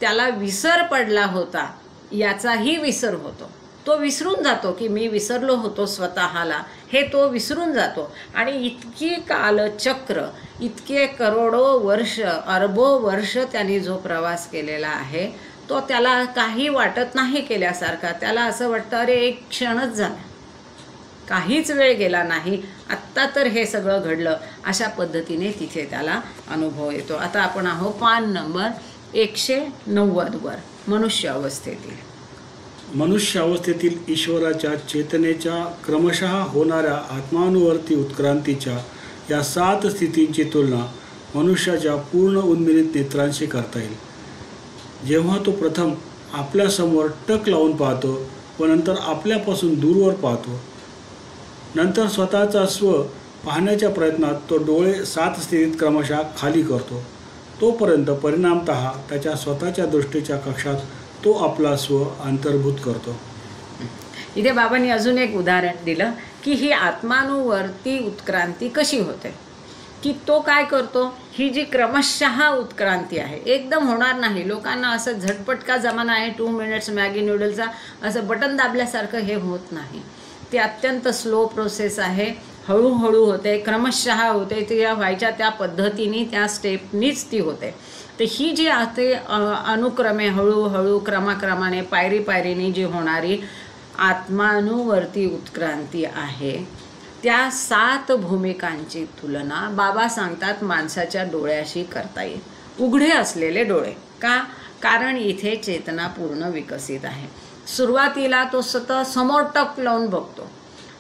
त्याला विसर पडला होता याचाही विसर होतो. तो विसरून जातो की मी विसरलो होतो स्वतःला, हे तो विसरून जातो. आणि इतकी कालचक्र, इतके करोडो वर्ष, अरबो वर्ष त्यांनी जो प्रवास केलेला आहे तो त्याला काही वाटत नाही केल्यासारखा. त्याला असं वाटतं, अरे एक क्षणच झाला, काहीच वेळ गेला नाही, आत्ता तर हे सगळं घडलं, अशा पद्धतीने तिथे त्याला अनुभव येतो. आता आपण आहोत पान नंबर 190 वर, मनुष्य अवस्थेतील. मनुष्य अवस्थेतील ईश्वराच्या चेतनेच्या क्रमशः होणाऱ्या आत्मानुवर्ती उत्क्रांतीच्या या 7 स्थितींची तुलना मनुष्याच्या पूर्ण उन्मिलित नेत्रांशी करता येईल. जेव्हा तो प्रथम आपल्यासमोर टक लावून पाहतो व नंतर आपल्यापासून दूरवर पाहतो, नंतर स्वतःचा स्व पाहण्याच्या प्रयत्नात तो डोळे 7 स्थितीत क्रमशः खाली करतो. तोपर्यंत परिणामतः त्याच्या स्वतःच्या दृष्टीच्या कक्षात तो आपला स्व अंतर्भूत करतो. इथे बाबांनी अजून एक उदाहरण दिलं की ही आत्मानुवर्ती उत्क्रांती कशी होते, की तो काय करतो, ही जी क्रमशः उत्क्रांती आहे एकदम होणार नाही. लोकांना असं झटपट का जमाना आहे 2 मिनिट्स मॅगी नूडलचा असं बटन दाबल्यासारखं हे होत नाही. ती अत्यंत स्लो प्रोसेस आहे, हळूहळू होते, क्रमशः होते. ती व्हायच्या त्या पद्धतीने त्या स्टेपनीच ती होते. तर ही जी आहे अनुक्रमे हळूहळू क्रमाक्रमाने पायरीने जी होणारी आत्मानुवर्ती उत्क्रांती आहे त्या 7 भूमिकांची तुलना बाबा सांगतात माणसाच्या डोळ्याशी करता येईल. उघडे असलेले डोळे का, कारण इथे चेतना पूर्ण विकसित आहे. सुरुवातीला तो स्वतः समोर टक लावून बघतो,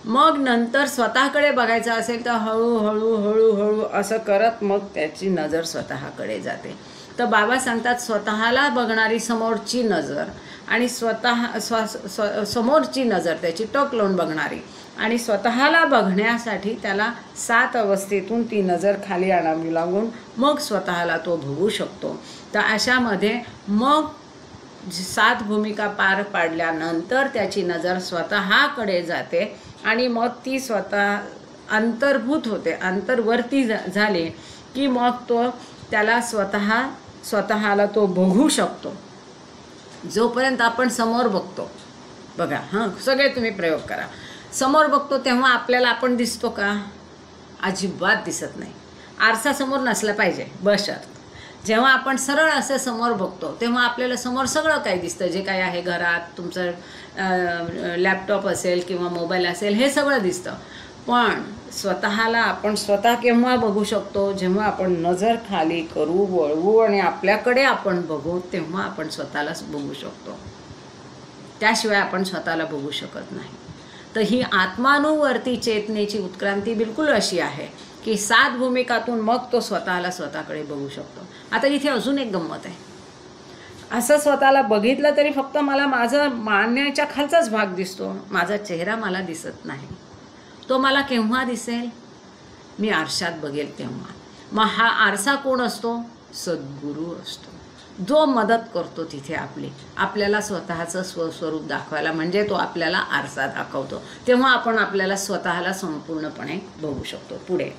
मग नंतर स्वतःकडे बघायचं असेल तर हळूहळू असं करत मग त्याची नजर स्वतःकडे जाते. तर बाबा सांगतात स्वतःला बघणारी समोरची नजर आणि समोरची नजर त्याची टक लावून बघणारी आणि स्वतःला बघण्यासाठी त्याला 7 अवस्थेतून ती नजर खाली आणावी लागून मग स्वतःला तो बघू शकतो. तर अशामध्ये मग 7 भूमिका पार पाडल्यानंतर त्याची नजर स्वतःकडे जाते आणि मग ती स्वतः अंतर्भूत होते, अंतर्वर्ती झाली की मग तो त्याला स्वतःला तो बघू शकतो. जोपर्यंत आपण समोर बघतो, बघा सगळे तुम्ही प्रयोग करा, समोर बघतो तेव्हा आपल्याला आपण दिसतो का, अजिबात दिसत नाही. आरसा समोर नसला पाहिजे बशर्त. जेव्हा आपण सरळ असं समोर बघतो तेव्हा आपल्याला समोर सगळं काही दिसतं, जे काय आहे घरात, तुमचं लॅपटॉप असेल किंवा मोबाईल असेल हे सगळं दिसतं. पण स्वतःला आपण स्वतः केव्हा बघू शकतो, जेव्हा आपण नजर खाली करू, वळवू आणि आपल्याकडे आपण बघू तेव्हा आपण स्वतःलाच बघू शकतो. त्याशिवाय आपण स्वतःला बघू शकत नाही. तर ही आत्मानुवर्ती चेतनेची उत्क्रांती बिलकुल अशी आहे की 7 भूमिकातून मग तो स्वतःकडे बघू शकतो. आता इथे अजून एक गंमत आहे. असं स्वतःला बघितलं तरी फक्त मला माझं मानेच्या खालचाच भाग दिसतो, माझा चेहरा मला दिसत नाही. तो मला केव्हा दिसेल, मी आरशात बघेल तेव्हा. मग हा आरसा कोण असतो, सद्गुरू असतो, जो मदत करतो तिथे आपल्याला स्वतःचं स्वस्वरूप दाखवायला, म्हणजे तो आपल्याला आरसा दाखवतो. तेव्हा आपण आपल्याला स्वतःला संपूर्णपणे बघू शकतो. पुढे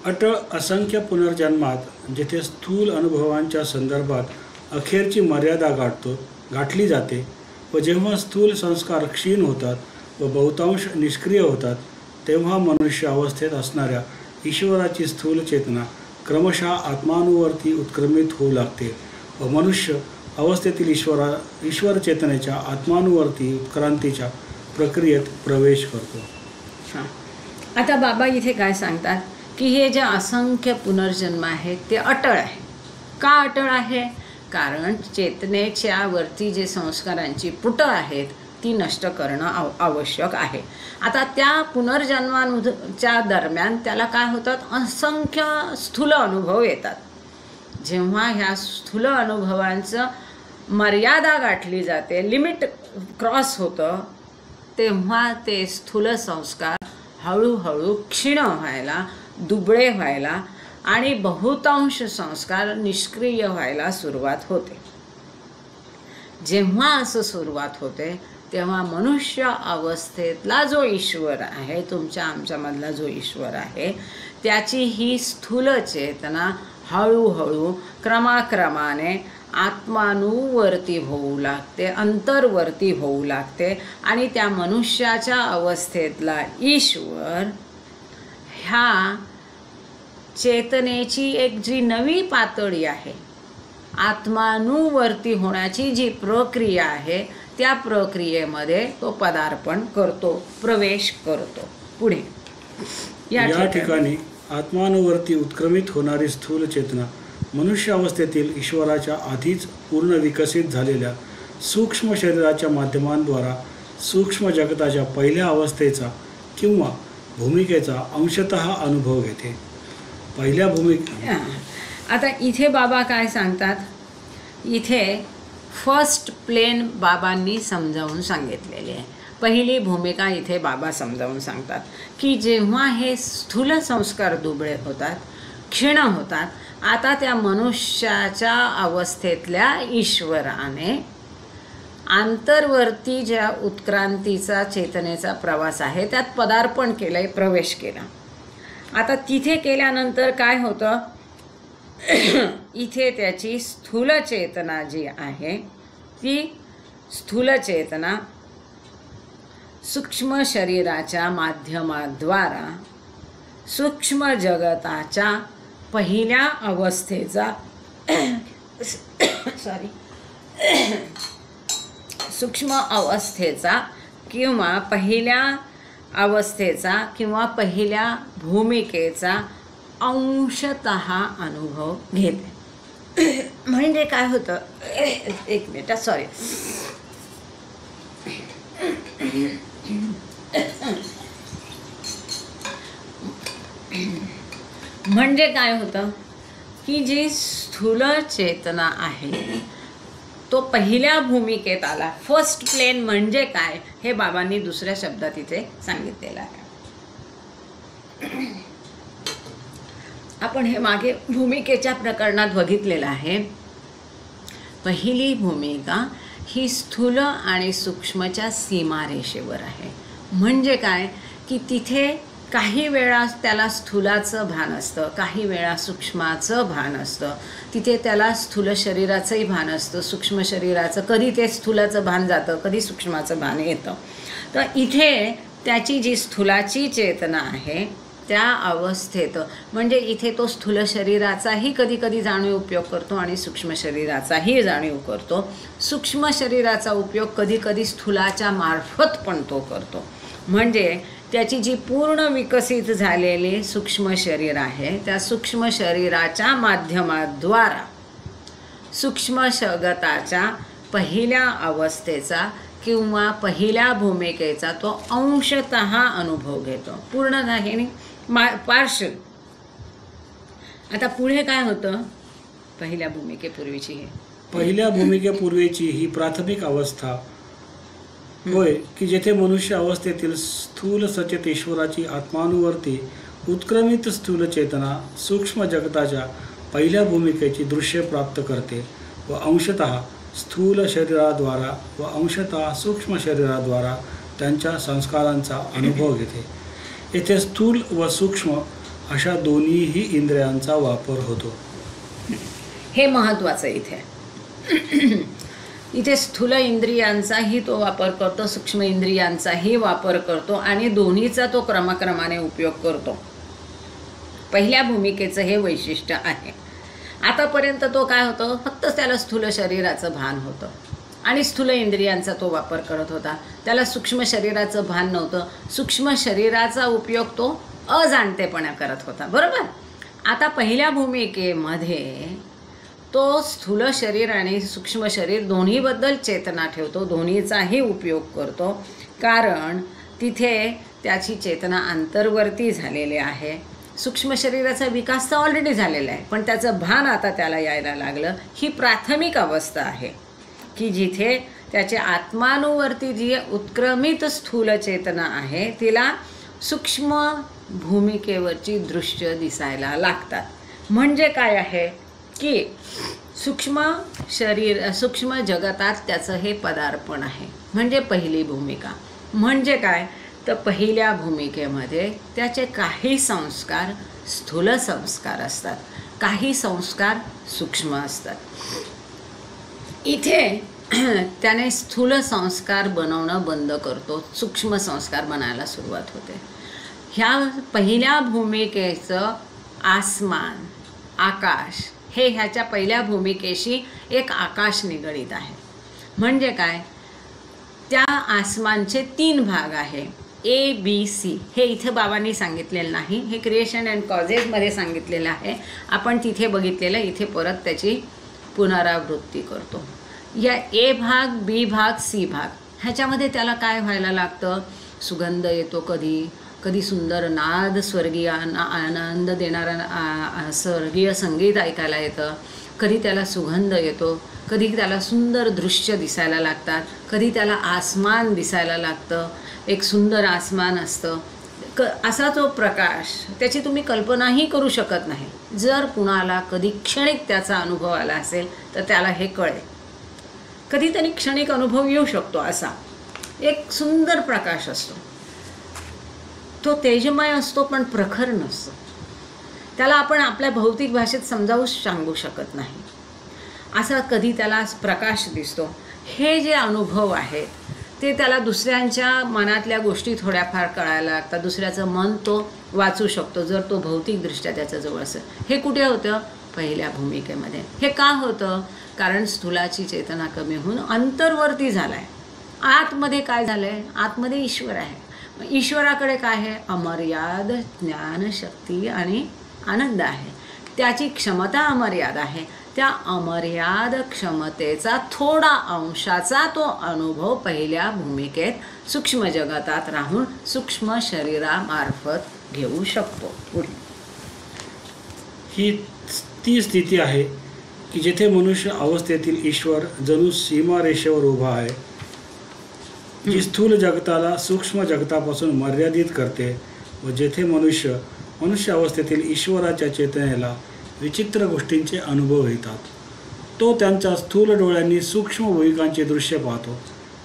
अटळ असंख्य पुनर्जन्मात जिथे स्थूल अनुभवांच्या संदर्भात अखेरची मर्यादा गाठली जाते व जेव्हा स्थूल संस्कार क्षीण होतात व बहुतांश निष्क्रिय होतात तेव्हा मनुष्य अवस्थेत असणाऱ्या ईश्वराची स्थूल चेतना क्रमशः आत्मानुवर्ती उत्क्रमित होऊ लागते व मनुष्य अवस्थेतील ईश्वर चेतनेच्या आत्मानुवर्ती उत्क्रांतीच्या प्रक्रियेत प्रवेश करतो. आता बाबा इथे काय सांगतात की हे जे असंख्य पुनर्जन्म आहेत ते अटळ आहे. का अटळ आहे, कारण चेतनेच्या वरती जे संस्कारांची पुटं आहेत ती नष्ट करणं आवश्यक आहे. आता त्या पुनर्जन्माच्या दरम्यान त्याला काय होतात, असंख्य स्थूल अनुभव येतात. जेव्हा ह्या स्थूल अनुभवांचं मर्यादा गाठली जाते, लिमिट क्रॉस होतं, तेव्हा ते स्थूल संस्कार हळूहळू क्षीण व्हायला, दुबळे व्हायला आणि बहुतांश संस्कार निष्क्रिय व्हायला सुरुवात होते. जेव्हा असं सुरुवात होते तेव्हा मनुष्य अवस्थेतला जो ईश्वर आहे, तुमच्या आमच्यामधला जो ईश्वर आहे, त्याची ही स्थूल चेतना हळूहळू क्रमाक्रमाने आत्मानुवर्ती होऊ लागते, अंतर्वर्ती होऊ लागते आणि त्या मनुष्याच्या अवस्थेतला ईश्वर ह्या चेतनेची एक जी नवी पातळी आहे, आत्मानुवर्ती होण्याची जी प्रक्रिया आहे, त्या प्रक्रियेमध्ये तो पदार्पण करतो, प्रवेश करतो. पुढे या ठिकाणी आत्मानुवर्ती उत्क्रमित होणारी स्थूल चेतना मनुष्य अवस्थेतील ईश्वराच्या आधीच पूर्ण विकसित झालेल्या सूक्ष्म शरीराच्या माध्यमांद्वारा सूक्ष्म जगताच्या पहिल्या अवस्थेचा किंवा भूमिकेचा अंशतः अनुभव घेते. पहिल्या भूमिका. आता इथे बाबा काय सांगतात, इथे फर्स्ट प्लेन बाबांनी समजावून सांगितलेली आहे. पहिली भूमिका इथे बाबा समजावून सांगतात की जेव्हा हे स्थूल संस्कार दुबळे होतात, क्षीण होतात आता त्या मनुष्याच्या अवस्थेतल्या ईश्वराने आंतरवर्ती ज्या उत्क्रांतीचा चेतनेचा प्रवास आहे त्यात पदार्पण केलंय, प्रवेश केला. आता तिथे केल्यानंतर काय होतं, इथे त्याची स्थूल चेतना जी आहे ती स्थूल चेतना सूक्ष्म शरीराच्या माध्यमाद्वारा सूक्ष्म जगताच्या पहिल्या अवस्थेचा सूक्ष्म अवस्थेचा किंवा पहिल्या अवस्थेचा किंवा पहिल्या भूमिकेचा अंशतः अनुभव घेते. म्हणजे काय होतं, एक मिनिट सॉरी, म्हणजे काय होतं की जी स्थूल चेतना आहे तो पहिल्या भूमिकेत आला. फर्स्ट प्लेन म्हणजे काय हे बाबांनी दुसऱ्या शब्दात इथे सांगितलेलं आहे. आपण हे मागे भूमिकेच्या प्रकरणात बघितलेलं आहे. पहिली भूमिका ही स्थूल आणि सूक्ष्मच्या सीमारेषेवर आहे. म्हणजे काय की तिथे काही वेळा त्याला स्थूलाचं भान असतं, काही वेळा सूक्ष्माचं भान असतं. तिथे त्याला स्थूल शरीराचंही भान असतं, सूक्ष्म शरीराचं. कधी ते स्थूलाचं भान जातं, कधी सूक्ष्माचं भान येतं. तर इथे त्याची जी स्थूलाची चेतना आहे त्या अवस्थेत म्हणजे इथे तो स्थूल शरीराचाही कधी कधी जाणीव उपयोग करतो आणि सूक्ष्म शरीराचाही जाणीव करतो. सूक्ष्म शरीराचा उपयोग कधी कधी स्थूलाच्या मार्फत पण तो करतो. म्हणजे त्याची जी पूर्ण विकसित झालेली सूक्ष्म शरीर आहे त्या सूक्ष्म शरीराच्या माध्यमाद्वारा सूक्ष्म जगताच्या पहिल्या अवस्थेचा किंवा पहिल्या भूमिकेचा तो अंशतः अनुभव घेतो. पूर्ण नाही, पार्शल. आता पुढे काय होतं, पहिल्या भूमिकेपूर्वीची पहिल्या भूमिकेपूर्वीची ही प्राथमिक अवस्था होय की जेथे मनुष्य अवस्थेतील स्थूल सचेत ईश्वराची आत्मानुवर्ती उत्क्रमित स्थूल चेतना सूक्ष्म जगताच्या पहिल्या भूमिकेची दृश्य प्राप्त करते व अंशतः स्थूल शरीराद्वारा व अंशतः सूक्ष्म शरीराद्वारा त्यांच्या संस्कारांचा अनुभव घेते. येथे स्थूल व सूक्ष्म अशा दोन्हीही इंद्रियांचा वापर होतो. हे महत्त्वाचं इथे. इथे स्थूल इंद्रियांचाही तो वापर करतो, सूक्ष्म इंद्रियांचाही वापर करतो आणि दोन्हीचा तो क्रमाक्रमाने उपयोग करतो. पहिल्या भूमिकेचं हे वैशिष्ट्य आहे. आतापर्यंत तो काय होतं, फक्त त्याला स्थूल शरीराचं भान होतं आणि स्थूल इंद्रियांचा तो वापर करत होता. त्याला सूक्ष्म शरीराचं भान नव्हतं. सूक्ष्म शरीराचा उपयोग तो अजाणतेपणा करत होता. बरोबर. आता पहिल्या भूमिकेमध्ये तो स्थूल शरीर आणि सूक्ष्म शरीर दोन्हीबद्दल चेतना ठेवतो, दोन्हीचाही उपयोग करतो. कारण तिथे त्याची चेतना अंतर्वर्ती झालेली आहे. सूक्ष्म शरीराचा विकास तर ऑलरेडी झालेला आहे पण त्याचं भान आता त्याला यायला लागलं. ही प्राथमिक अवस्था आहे की जिथे त्याचे आत्मानुवर्ती जी उत्क्रमित स्थूल चेतना आहे तिला सूक्ष्म भूमिकेवरची दृश्य दिसायला लागतात. म्हणजे काय आहे की सूक्ष्म जगतात त्याचं हे पदार्पण आहे. म्हणजे पहिली भूमिका. म्हणजे काय तर पहिल्या भूमिकेमध्ये त्याचे काही संस्कार स्थूल संस्कार असतात, काही संस्कार सूक्ष्म असतात. इथे त्याने स्थूल संस्कार बनवणं बंद करतो, सूक्ष्म संस्कार बनायला सुरुवात होते. ह्या पहिल्या भूमिकेचं आसमान, आकाश हे ह्याच्या पहिल्या भूमिकेशी एक आकाश निगडीत आहे. म्हणजे काय, त्या आसमानचे 3 भाग आहे, ABC. हे इथे बाबांनी सांगितलेलं नाही, हे क्रिएशन अँड कॉजेसमध्ये सांगितलेलं आहे. आपण तिथे बघितलेलं, इथे परत त्याची पुनरावृत्ती करतो. या A भाग, B भाग, C भाग ह्याच्यामध्ये त्याला काय व्हायला लागतं, सुगंध येतो, कधी सुंदर नाद, स्वर्गीय आनंद देणारा स्वर्गीय संगीत ऐकायला येतं, कधी त्याला सुगंध येतो, कधी त्याला सुंदर दृश्य दिसायला लागतात, कधी त्याला आसमान दिसायला लागतं, एक सुंदर आसमान असतं, असा जो प्रकाश त्याची तुम्ही कल्पनाही करू शकत नाही। जर कुणाला कधी क्षणिक त्याचा अनुभव आला असेल तर त्याला हे कळेल। कधीतरी क्षणिक अनुभव येऊ शकतो। असा एक सुंदर प्रकाश असतो, तो तेजमय असतो पण प्रखर नसतो। त्याला आपण आपल्या भौतिक भाषेत समजावूच सांगू शकत नाही। असा कधी त्याला प्रकाश दिसतो। हे जे अनुभव आहेत ते त्याला दुसऱ्यांच्या मनातल्या गोष्टी थोड्याफार कळायला लागतात। दुसऱ्याचं मन तो वाचू शकतो जर तो भौतिकदृष्ट्या त्याच्याजवळ असेल। हे कुठे होतं? पहिल्या भूमिकेमध्ये। हे का होतं? कारण स्थूलाची चेतना कमी होऊन अंतर्वर्ती झाला आहे। आतमध्ये काय झालं आहे? आतमध्ये ईश्वर आहे। ईश्वराकडे काय आहे? अमर्याद ज्ञान, शक्ती आणि आनंद आहे। त्याची क्षमता अमर्याद आहे। त्या अमर्याद क्षमतेचा थोडा अंशाचा तो अनुभव पहिल्या भूमिकेत सूक्ष्म जगतात राहून सूक्ष्म शरीरामार्फत घेऊ शकतो। पुढे ही ती स्थिती आहे की जेथे मनुष्य अवस्थेतील ईश्वर जणू सीमारेषेवर उभा आहे, जी स्थूल जगताला सूक्ष्म जगतापासून मर्यादित करते व जेथे मनुष्य अवस्थेतील ईश्वराच्या चेतनेला विचित्र गोष्टींचे अनुभव येतात। तो त्यांच्या स्थूल डोळ्यांनी सूक्ष्म भूमिकांचे दृश्य पाहतो,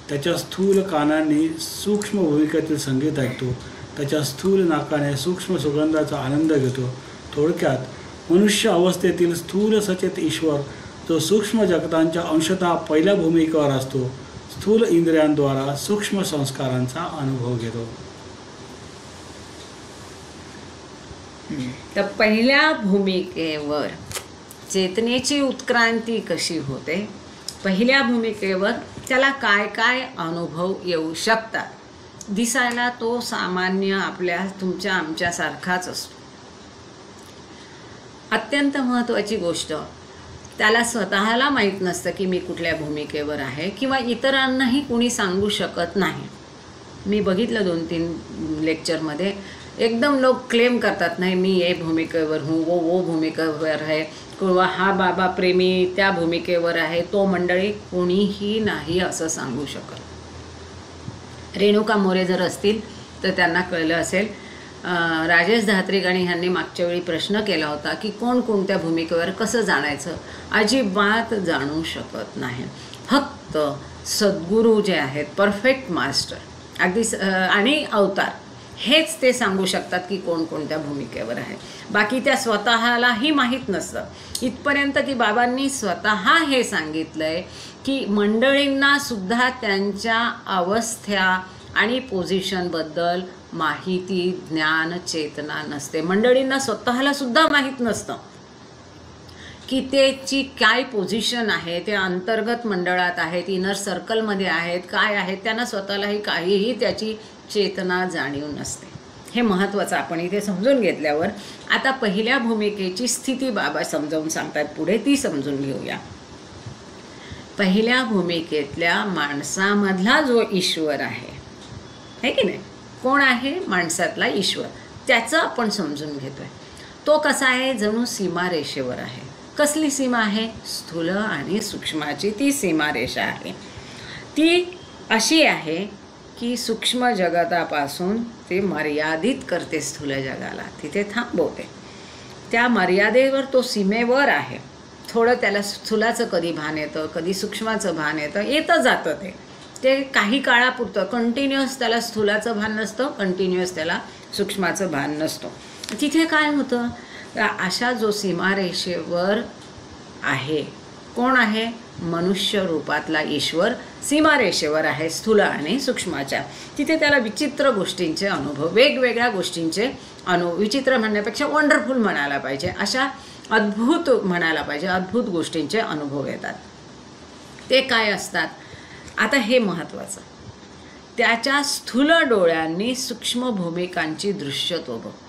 त्याच्या स्थूल कानांनी सूक्ष्म भूमिकेतील संगीत ऐकतो, त्याच्या स्थूल नाकाने सूक्ष्म सुगंधाचा आनंद घेतो। थोडक्यात मनुष्य अवस्थेतील स्थूल सचेत ईश्वर जो सूक्ष्म जगतांच्या अंशतः पहिल्या भूमिकेवर असतो, स्थूल इंद्रियांद्वारा सूक्ष्म संस्कारांचा अनुभव घेतो। तर पहिल्या भूमिकेवर चेतनेची उत्क्रांती कशी होते, पहिल्या भूमिकेवर त्याला काय काय अनुभव येऊ शकतात। दिसायला तो सामान्य आपल्या तुमच्या आमच्यासारखाच असतो। अत्यंत महत्त्वाची गोष्ट, त्याला स्वतःला माहीत नसतं की मी कुठल्या भूमिकेवर आहे किंवा इतरांनाही कुणी सांगू शकत नाही। मी बघितलं 2-3 लेक्चरमध्ये एकदम लोग क्लेम करतात, नाही मी ये भूमिकेवर हूँ, वो भूमिकेवर है, किंवा हा बाबा प्रेमी त्या भूमिकेवर आहे। तो मंडळी कोणीही नाही असं सांगू शकत। रेणुका मोरे जर असतील तर त्यांना कळलं असेल। राजेश धात्रिक आणि ह्यांनी मागच्या वेळी प्रश्न केला होता की कोण कोणत्या भूमिकेवर कसं जाणायचं। अजिबात जाणू शकत नाही। फक्त सद्गुरू जे आहेत, परफेक्ट मास्टर अगदी आणि अवतार, हेच ते सांगू शकतात की कोण कोणत्या भूमिकेवर आहे। बाकी त्या स्वतःलाही माहीत नसतं। इथपर्यंत की बाबांनी स्वतः हे सांगितलंय की मंडळींना सुद्धा त्यांच्या अवस्था आणि पोझिशनबद्दल माहिती, ज्ञान, चेतना नसते। मंडळींना स्वतःला सुद्धा माहीत नसतं की त्याची काय पोझिशन आहे, ते अंतर्गत मंडळात आहेत, इनर सर्कलमध्ये आहेत, काय आहेत, त्यांना स्वतःलाही काहीही त्याची चेतना जाणीव नसते। हे महत्त्वाचं आपण इथे समजून घेतल्यावर आता पहिल्या भूमिकेची स्थिती बाबा समजावून सांगतात पुढे, ती समजून घेऊया। पहिल्या भूमिकेतल्या माणसामधला जो ईश्वर आहे की नाही, कोण आहे? माणसातला ईश्वर, त्याचं आपण समजून घेतोय। तो कसा आहे? जणू सीमारेषेवर आहे। कसली सीमा आहे? स्थूल आणि सूक्ष्माची ती सीमारेषा आहे। ती अशी आहे की सूक्ष्म जगतापासून ते मर्यादित करते स्थूल जगाला, तिथे थांबवते। त्या मर्यादेवर तो सीमेवर आहे। थोडं त्याला स्थूलाचं कधी भान येतं, कधी सूक्ष्माचं भान येतं जातं। ते काही काळापुरतं, कंटिन्युअस त्याला स्थूलाचं भान नसतं, कंटिन्युअस त्याला सूक्ष्माचं भान नसतं। तिथे काय होतं? अशा जो सीमारेषेवर आहे, कोण आहे? मनुष्य रूपातला ईश्वर सीमारेषेवर आहे, स्थूल आणि सूक्ष्माच्या। तिथे त्याला विचित्र गोष्टींचे अनुभव, वेगवेगळ्या गोष्टींचे विचित्र म्हणण्यापेक्षा वंडरफुल म्हणायला पाहिजे, अशा अद्भुत म्हणायला पाहिजे, अद्भुत गोष्टींचे अनुभव येतात। ते काय असतात? आता हे महत्त्वाचं, त्याच्या स्थूल डोळ्यांनी सूक्ष्म भूमिकांची दृश्य तो बघतो।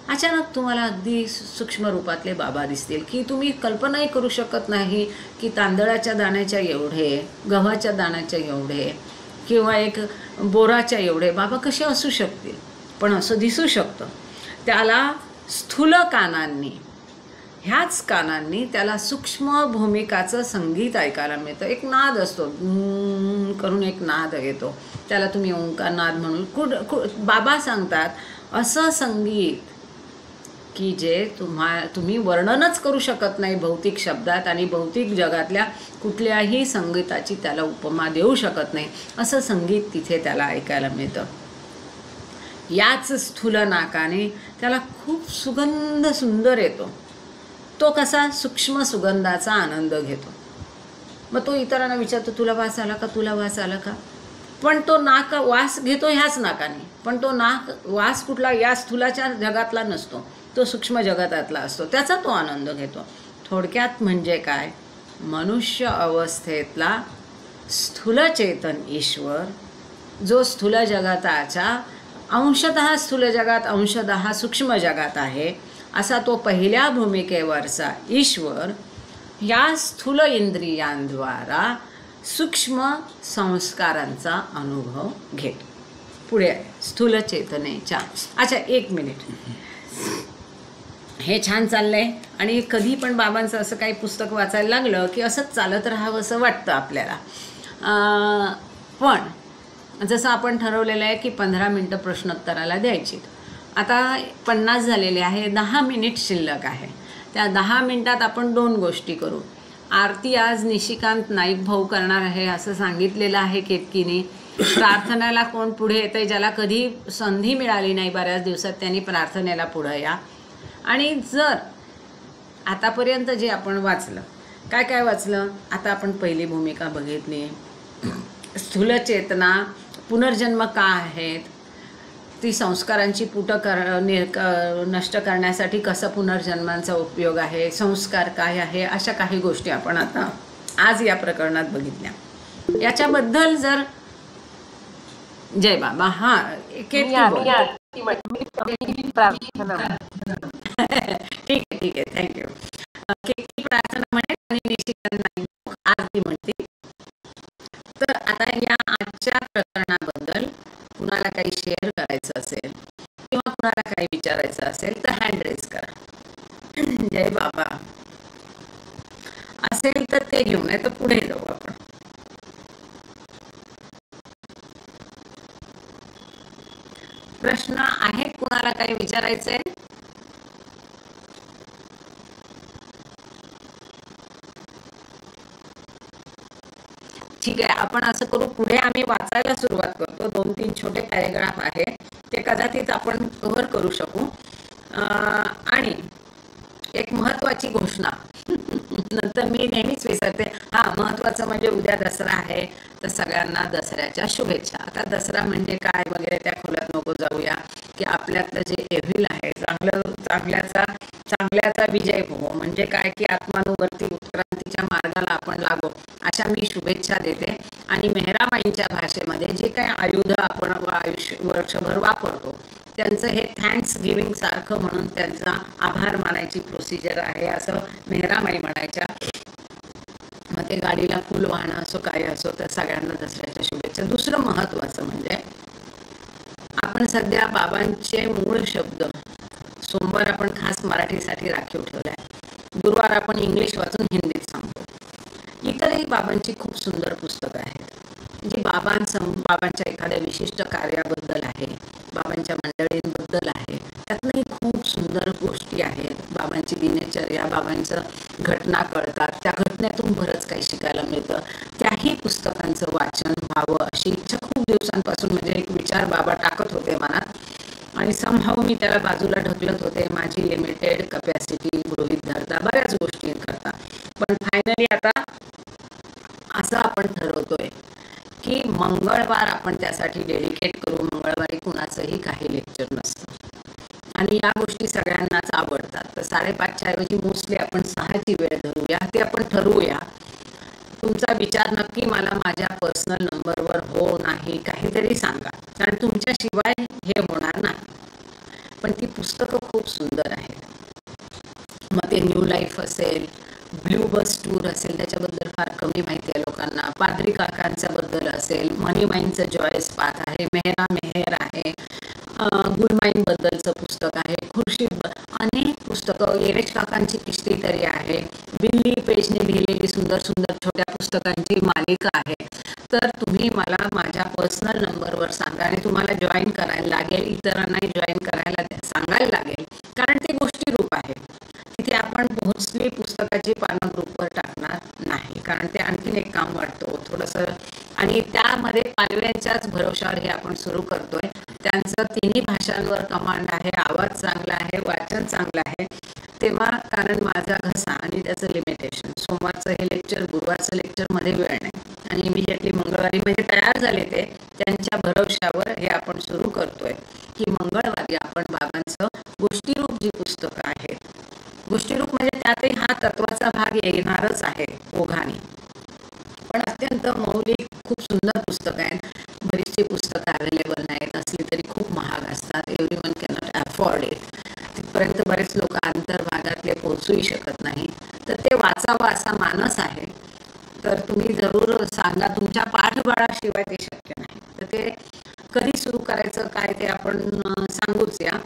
अचानक तुम्हाला अगदी सूक्ष्म रूपातले बाबा दिसतील की तुम्ही कल्पनाही करू शकत नाही की तांदळाच्या दाण्याच्या एवढे, गव्हाच्या दाण्याच्या एवढे किंवा एक बोराच्या एवढे बाबा कसे असू शकतील, पण असं दिसू शकतं। त्याला स्थूल कानांनी ह्याच कानांनी त्याला सूक्ष्म भूमिकाचं संगीत ऐकायला मिळतं. एक नाद असतो, करून एक नाद येतो, त्याला तुम्ही ओंकार नाद म्हणून बाबा सांगतात. असं संगीत की जे तुम्ही वर्णनच करू शकत नाही भौतिक शब्दात, आणि भौतिक जगातल्या कुठल्याही संगीताची त्याला उपमा देऊ शकत नाही, असं संगीत तिथे त्याला ऐकायला मिळतं. याच स्थूल नाकाने त्याला खूप सुगंध सुंदर येतो. तो कसा सूक्ष्म सुगंधाचा आनंद घेतो. मग तो इतरांना विचारतो, तुला वास आला का, तुला वास आला का? पण तो नाक वास घेतो ह्याच नाकाने, पण तो नाक वास कुठला या स्थूलाच्या जगातला नसतो, तो सूक्ष्म जगतातला असतो, त्याचा तो आनंद घेतो. थोडक्यात म्हणजे काय, मनुष्य अवस्थेतला स्थूल चेतन ईश्वर जो स्थूल जगताच्या अंशतः स्थूल जगात अंशतः सूक्ष्म जगात आहे, असा तो पहिल्या भूमिकेवरचा ईश्वर या स्थूल इंद्रियांद्वारा सूक्ष्म संस्कारांचा अनुभव घेतो. पुढे स्थूल चेतनेच्या. अच्छा, 1 मिनिट. हे छान चाललंय, आणि कधी पण बाबांचं असं काही पुस्तक वाचायला लागलं की असंच चालत राहावं असं वाटतं आपल्याला. पण जसं आपण ठरवलेलं आहे की 15 मिनटं प्रश्नोत्तराला द्यायची. आता 50 झालेले आहे, 10 मिनिट शिल्लक आहे. त्या 10 मिनिटात आपण 2 गोष्टी करू. आरती आज निशिकांत नाईक भाऊ करणार आहे असं सांगितलेलं आहे केतकीने. प्रार्थनेला कोण पुढे येतं, ज्याला कधी संधी मिळाली नाही बऱ्याच दिवसात, त्यांनी प्रार्थनेला पुढं या. आणि जर आतापर्यंत जे आपण वाचलं, काय काय वाचलं, आता आपण पहिली भूमिका बघितली, स्थूल चेतना पुनर्जन्म का आहेत, ती संस्कारांची नष्ट करण्यासाठी कसं पुनर्जन्मांचा उपयोग आहे, संस्कार काय आहे, अशा काही गोष्टी आपण आता आज या प्रकरणात बघितल्या. याच्याबद्दल जर जय बाबा. हां, ठीक आहे, थँक्यू. केतकी प्रार्थना म्हणेल आणि निशिकांत आरती म्हणते. तर आता या आजच्या प्रकरणाबद्दल कुणाला काही शेअर करायचं असेल किंवा कुणाला काही विचारायचं असेल तर हँड रेज करा. जय बाबा असेल तर ते घेऊन, नाही तर पुढे जाऊ आपण. प्रश्न आहे कुणाला काही विचारायचंय? ठीक आहे, आपण असं करू, पुढे आम्ही वाचायला सुरुवात करतो. 2-3 छोटे पॅरेग्राफ आहे, ते कदाचित आपण कव्हर करू शकू. आणि एक महत्त्वाची घोषणा नंतर मी नेहमीच विसरते. महत्त्वाचं म्हणजे उद्या दसरा आहे, तर सगळ्यांना दसऱ्याच्या शुभेच्छा. आता दसरा म्हणजे काय वगैरे त्या खोलात नको जाऊया, की आपल्यातलं जे एव्हिल आहे, चांगल्याचा विजय हो, म्हणजे काय की आत्मानुवर्ती उत्क्रांतीच्या मार्गाला आपण लागो, अशा मी शुभेच्छा देते. आणि मेहरामाईंच्या भाषेमध्ये जे काही आयुध आपण वर्षभर वापरतो, त्यांचं हे थँक्स गिव्हिंग सारखं म्हणून त्यांचा आभार मानायची प्रोसिजर आहे, असं मेहरामाई म्हणायच्या. मग ते गाडीला फुल वाहणं असो काय असो, तर सगळ्यांना दसऱ्याच्या शुभेच्छा. दुसरं महत्त्वाचं म्हणजे आपण सध्या बाबांचे मूळ शब्द, सोमवार आपण खास मराठीसाठी राखीव ठेवला आहे, गुरुवार आपण इंग्लिश वाचून हिंदीत सांगतो. इतरही बाबांची खूप सुंदर पुस्तकं आहेत जी बाबांच्या एखाद्या विशिष्ट कार्याबद्दल आहे, बाबांच्या मंडळींबद्दल आहे. त्यातनंही खूप सुंदर गोष्टी आहेत. बाबांची दिनचर्या, बाबांचं घटना कळतात, त्या घटनेतून बरंच काही शिकायला मिळतं. त्याही पुस्तकांचं वाचन व्हावं अशी इच्छा खूप दिवसांपासून, म्हणजे एक विचार बाबा टाकत होते मनात, आणि समहाव मी त्याला बाजूला ढकलत होते. माझी लिमिटेड कपॅसिटी गृहीत धरता बऱ्याच गोष्टी करता. पण फायनली आता असं आपण ठरवतोय की मंगळवार आपण त्यासाठी डेडिकेट करू. मंगळवारी कुणाचंही काही लेक्चर नसतं, आणि या गोष्टी सगळ्यांनाच आवडतात. तर 5:30च्या ऐवजी मोस्टली आपण 6ची वेळ धरूया, ते आपण ठरवूया. तुमचा विचार नक्की मला माझ्या पर्सनल नंबरवर हो नाही काहीतरी सांगा, कारण तुमच्याशिवाय हे होणार नाही. पण ती पुस्तकं खूप सुंदर आहेत. मग ते न्यू लाईफ असेल, ब्ल्यू बस टूर असेल, त्याच्याबद्दल फार कमी माहिती आहे लोकांना. पादरी काकांच्याबद्दल असेल, मनी माइंडचं जॉयस पाथ आहे, मेहर आहे, गुलमाईनबद्दलचं पुस्तक आहे, खुर्शीद, अनेक पुस्तकं, येरेच काकांची किश्ती तरी आहे, बिल्ली पेजने लिहिलेली सुंदर सुंदर छोट्या पुस्तकांची मालिका आहे. तर तुम्ही मला माझ्या पर्सनल नंबरवर सांगा आणि तुम्हाला जॉईन करायला लागेल, इतरांनाही जॉईन करायला सांगायला लागेल, कारण ते गोष्टीरूप आहे. तिथे आपण मोस्टली पुस्तकाची पानं ग्रुपवर टाकणार नाही, कारण ते आणखीन एक काम वाटतो थोडंसं. आणि त्यामध्ये पालव्यांच्याच भरोशावर हे आपण सुरू करतोय. त्यांचं तिन्ही भाषांवर कमांड आहे, आवाज चांगला आहे, वाचन चांगलं आहे. तेव्हा कारण माझा घसा आणि त्याचं लिमिटेशन, सोमवारचं हे लेक्चर, गुरुवारचं लेक्चरमध्ये वेळ नाही आणि इमिजिएटली मंगळवारी म्हणजे तयार झाले ते, त्यांच्या भरोशावर हे आपण सुरू करतोय की मंगळवारी आपण बाबांचं गोष्टीरूप जी पुस्तकं आहेत, गोष्टीरूप म्हणजे त्यातही हा तत्वाचा भाग येणारच आहे ओघाने, पण अत्यंत मौलिक खूप सुंदर पुस्तकं आहेत. बरीचशी पुस्तकं अवेलेबल नाहीत, असली तरी खूप महाग असतात. Everyone cannot afford it. तिथपर्यंत बरेच लोक अंतर्भागातले पोहोचूही शकत नाही. तर ते वाचावं असा मानस आहे. तर तुम्ही जरूर सांगा, तुमच्या पाठबळाशिवाय ते शक्य नाही. तर ते कधी सुरू करायचं काय ते आपण सांगूच या.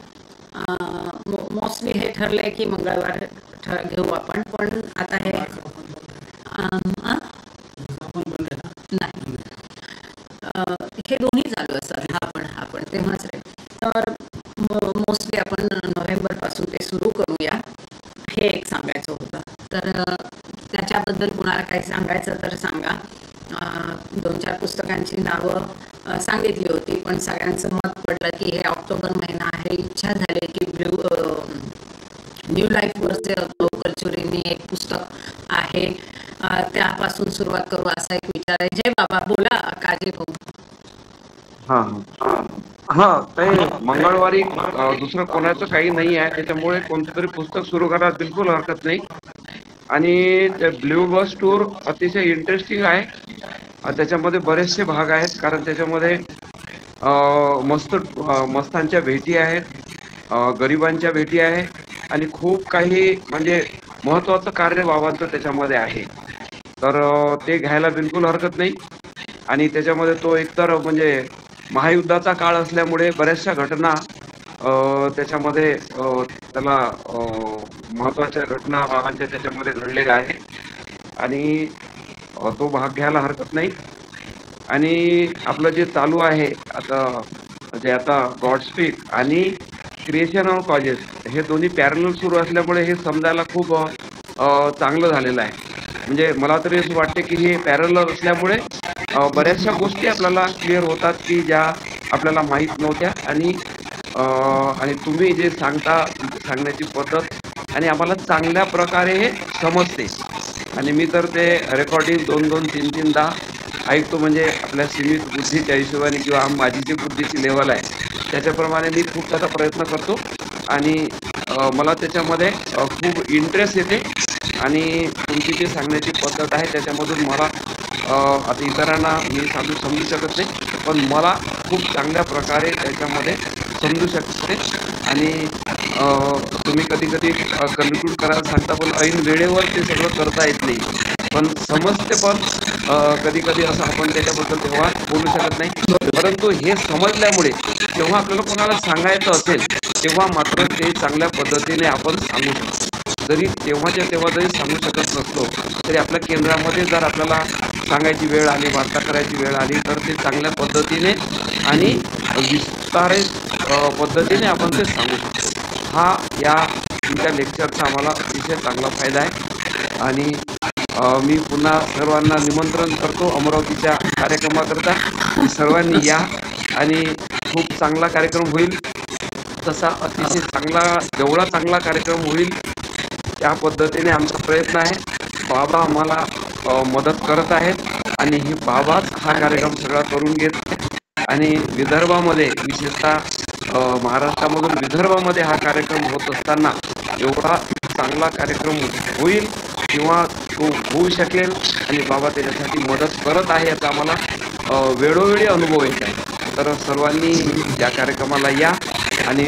मोस्टली हे ठरलंय की मंगळवार घेऊ आपण, पण आता हे नाही, हे दोन्ही चालू असतात, हा पण तेव्हाच रे. तर मोस्टली आपण नोव्हेंबरपासून ते सुरू करूया, हे एक सांगायचं होतं. तर त्याच्याबद्दल कुणाला काही सांगायचं तर सांगा. 2-4 पुस्तकांची नावं सांगितली होती, पण सगळ्यांचं मत पडलं की हे ऑक्टोबर महिना आहे, इच्छा झाली की न्यू लाईफवरचे कल्चुरीनी एक पुस्तक आहे, त्यापासून सुरुवात करू असा एक विचार आहे. जय बाबा, बोला काजी भाऊ. हा हा हा, ते मंगळवारी दुसरं कोणाचं काही नाही आहे, त्याच्यामुळे कोणतं तरी पुस्तक सुरू करायला बिलकुल हरकत नाही. आणि ते ब्ल्यू बस टूर अतिशय इंटरेस्टिंग आहे. त्याच्यामध्ये बरेचसे भाग आहेत, कारण त्याच्यामध्ये मस्तांच्या भेटी आहेत, गरिबांच्या भेटी आहे आणि खूप काही म्हणजे महत्वाचं कार्य बाबांचं त्याच्यामध्ये आहे. तर ते घ्यायला बिलकुल हरकत नाही. आणि त्याच्यामध्ये तो एकतर म्हणजे महायुद्धाचा काळ असल्यामुळे बऱ्याचशा घटना त्याच्यामध्ये त्याला महत्वाच्या घटना बाबांच्या त्याच्यामध्ये घडलेल्या आहे आणि तो भाग घ्यायला हरकत नाही. आणि आपलं जे चालू आहे आता गॉड स्पीक आणि क्रिएशन ऑफ कॉजेस हे दोन्ही पॅरलल सुरू असल्यामुळे हे समजायला खूप चांगलं झालेलं आहे. म्हणजे मला तरी असं वाटते की हे पॅरलल असल्यामुळे बऱ्याचशा गोष्टी आपल्याला क्लिअर होतात की ज्या आपल्याला माहीत नव्हत्या. आणि तुम्ही जे सांगण्याची पद्धत आणि आम्हाला चांगल्या प्रकारे हे समजते. आणि मी तर ते रेकॉर्डिंग 2-2, 3-3दा ऐकतो. म्हणजे आपल्या सीमित बुद्धीच्या हिशोबाने किंवा माझी जी बुद्धीची लेवल आहे त्याच्याप्रमाणे मी खूप त्याचा प्रयत्न करतो आणि मला त्याच्यामध्ये खूप इंटरेस्ट येते. आणि तुमची जी सांगण्याची पद्धत आहे त्याच्यामधून मला आता इतरांना मी समजू शकत नाही, पण मला खूप चांगल्या प्रकारे त्याच्यामध्ये समजू शकते. आणि तुम्ही कधी कधी कन्क्लूड करायला सांगता, पण ऐन वेळेवर ते सगळं करता येत नाही, पण समजते. पण कधी कधी असं आपण त्याच्याबद्दल तेव्हा बोलू शकत नाही. परंतु हे समजल्यामुळे जेव्हा आपल्याला कोणाला सांगायचं असेल तेव्हा मात्र ते चांगल्या पद्धतीने आपण सांगू शकतो. जरी तेव्हाच्या तेव्हा जरी सांगू शकत नसलो तरी आपल्या केंद्रामध्ये जर आपल्याला सांगायची वेळ आली, वार्ता करायची वेळ आली तर ते चांगल्या पद्धतीने आणि विस्तारित पद्धतीने आपण ते सांगू शकतो. हा या तुमच्या लेक्चरचा आम्हाला अतिशय चांगला फायदा आहे. आणि मी पुन्हा सर्वांना निमंत्रण करतो अमरावतीच्या कार्यक्रमाकरता. सर्वांनी या आणि खूप चांगला कार्यक्रम होईल. तसा अतिशय चांगला, जेवढा चांगला कार्यक्रम होईल त्या पद्धतीने आमचा प्रयत्न आहे. बाबा आम्हाला मदत करत आहेत आणि ही बाबाच हा कार्यक्रम सगळा करून घेत आहे. आणि विदर्भामध्ये विशेषतः महाराष्ट्रामधून विदर्भामध्ये हा कार्यक्रम होत असताना एवढा चांगला कार्यक्रम होईल किंवा तो होऊ शकेल आणि बाबा त्याच्यासाठी मदत करत आहे याचा आम्हाला वेळोवेळी अनुभव येत आहे. तर सर्वांनी या कार्यक्रमाला या. आणि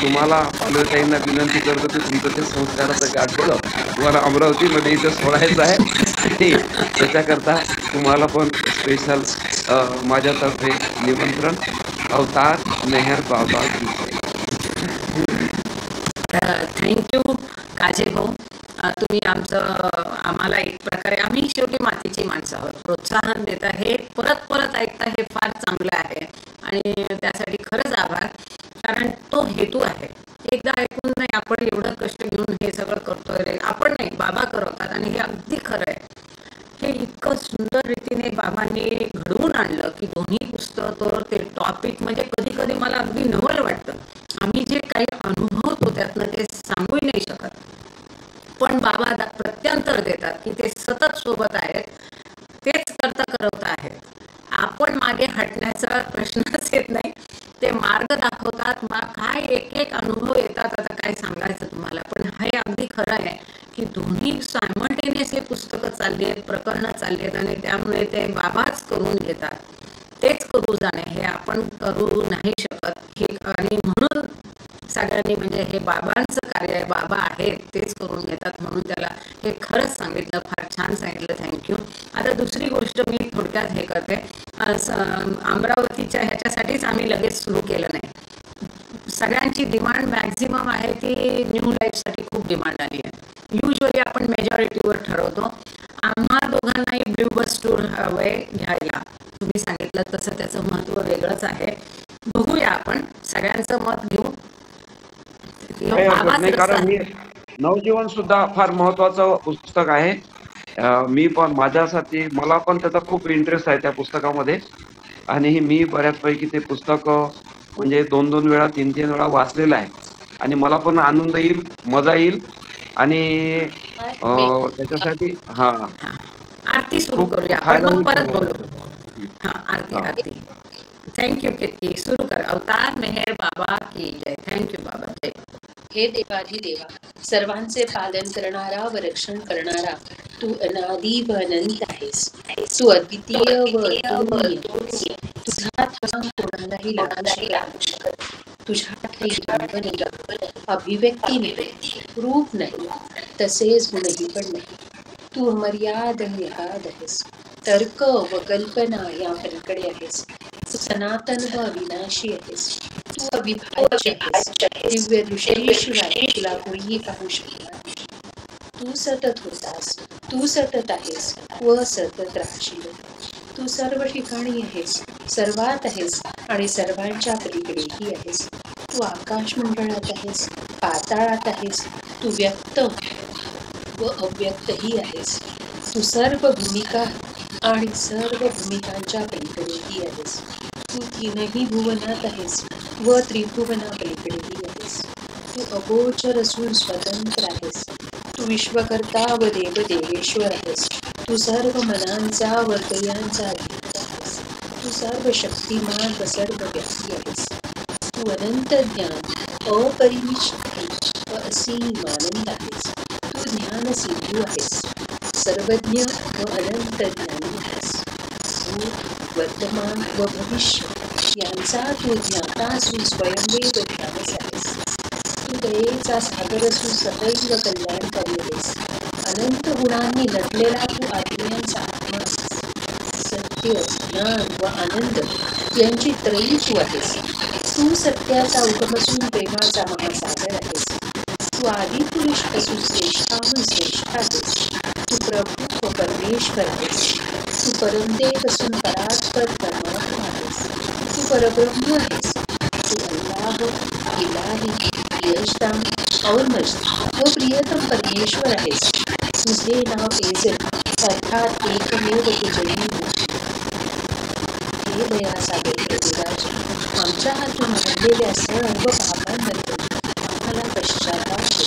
तुम्हाला पालवताईंना विनंती करतो की तुमचं ते संस्काराचं गाठोडं तुम्हाला अमरावतीमध्ये इथं सोडायचं आहे आणि त्याच्याकरता तुम्हाला पण स्पेशल माझ्यातर्फे निमंत्रण. अवतार मेहर बाबा. थँक्यू. काजे भाऊ, तुम्ही आम्हाला एक प्रकारे, आम्ही शेवटी मातीची माणसं आहोत, प्रोत्साहन देता, हे परत परत ऐकता, हे फार चांगलं आहे आणि त्यासाठी खरंच आभार. कारण तो हेतू आहे, एकदा ऐकून नाही आपण एवढं कष्ट घेऊन हे सगळं करतोय रे, आपण नाही, बाबा करवतात आणि हे अगदी खरं आहे. हे इतकं सुंदर रीतीने बाबांनी घडवून आणलं की दोन्ही पुस्तक, तर ते टॉपिक म्हणजे कधी कधी मला अगदी नवल वाटतं. आम्ही जे काही अनुभवतो त्यातनं ते सांगूही नाही शकत, पण बाबा प्रत्यांतर देतात की ते सतत सोबत आहेत, तेच करता करवता आहेत. आपण मागे हटण्याचा प्रश्नच येत नाही, ते मार्ग दाखवतात. काय एक एक अनुभव येतात, आता काय सांगायचं तुम्हाला. पण हे अगदी खरं आहे की दोन्ही सायमल्टेनियसली पुस्तकं चालली आहेत, प्रकरणं चालली आहेत आणि त्यामुळे ते बाबाच करून घेतात, तेच करू जाणे, हे आपण करू नाही शकत. हे आणि म्हणून सगळ्यांनी म्हणजे हे बाबांचं कार्य आहे, बाबा आहेत तेच करून घेतात, म्हणून त्याला हे खरंच सांगितलं, फार छान सांगितलं, थँक्यू. आता दुसरी गोष्ट मी थोडक्यात हे करते, अमरावतीच्या ह्याच्यासाठीच आम्ही लगेच सुरू केलं नाही. सगळ्यांची डिमांड मॅक्झिमम आहे ती न्यू लाईफसाठी खूप डिमांड आली आहे. युजली आपण मेजॉरिटीवर ठरवतो. आम्हा दोघांनाही ब्ल्यू बस टूर हवंय घ्यायला, तुम्ही सांगितलं तसं त्याचं महत्त्व वेगळंच आहे. बघूया, आपण सगळ्यांचं मत घेऊ. काही हरकत नाही, कारण हे नवजीवन सुद्धा फार महत्वाचं पुस्तक आहे. मी पण माझ्यासाठी, मला पण त्याचा खूप इंटरेस्ट आहे त्या पुस्तकामध्ये, आणि मी बऱ्याचपैकी ते पुस्तक म्हणजे 2-2 वेळा 3-3 वेळा वाचलेलं आहे, आणि मला पण आनंद येईल, मजा येईल, आणि त्याच्यासाठी आरती सुरू खूप करूया, फायदा आपण होईल. परत बोलू. आरती. थँक्यू कीर्ती, सुरू कर. अवतार मेहर बाबा की जय. थँक्यू बाबा, जय. हे देवाधिदेवा, सर्वांचे पालन करणारा व रक्षण करणारा, तू अनादी व अनंत आहेस. तू अद्वितीय व अतुलनीय. तुझा थांब कोणालाही लागू शकत. तुझ्या ठाई जीवन अभिव्यक्ती नाही, रूप नाही, तसेच गुणही पण नाही. तू अमर्याद निराद आहेस. तर्क व कल्पना या पलीकडे आहेस. तू सनातन व अविनाशी आहेस. तू अविभाज्य आहेस. दिव्य दृष्टीशिवाय तुला कोणीही पाहू शकणार नाही. तू सतत होतास, तू सतत आहेस व सतत राहशील. तू सर्व ठिकाणी आहेस, सर्वात आहेस आणि सर्वांच्या पलीकडेही आहेस. तू आकाश मंडळात आहेस, पाताळात आहेस. तू व्यक्त व अव्यक्तही आहेस. तू सर्व भूमिका आणि सर्व भूमिकांच्या पलीकडेही आहेस. तू तीनही भुवनात आहेस व त्रिभुवना पलीकडेही आहेस. तू अगोचर असून स्वतंत्र आहेस. तू विश्वकर्ता व देवदेवेश्वर आहेस. तू सर्व मनांचा व हृदयांचा अधिकार आहेस. तू सर्व शक्तिमान व सर्व व्यापी आहेस. तू अनंत ज्ञान, अपरिनिष्ठ व असीम आनंद आहेस. तू ज्ञान सिंधू आहेस. सर्वज्ञ व अनंत ज्ञानी आहेस. भूत, वर्तमान व भविष्य यांचा तू ज्ञाता असून स्वयंमेव ध्यानच आहेस. तू दयेचा सागर असून सदैव कल्याणकारी आहेस. अनंत गुणांनी नटलेला तू आत्म्यांचा आत्मा आहेस. सत्य, ज्ञान व आनंद यांची त्रयी तू आहेस. तू सत्याचा उगम असून प्रेमाचा महासागर आहेस. तू आदिपुरुष असून श्रेष्ठाहून श्रेष्ठ आहेस. तू प्रभू व परमेश्वर आहेस. तू परमदेव असून परात्पर परमात्मा आहेस. तू परब्रह्म आहेस. तू अल्लाह, इलाही, यशदाम, औरमज व प्रियतम परमेश्वर आहेस. तुझे नाव एजल अर्थात एकमेव तुझे. हे दयासागर देवाजी, आमच्या हातून आणलेल्या सर्व पापांबद्दल आम्हाला पश्चाताप होतो.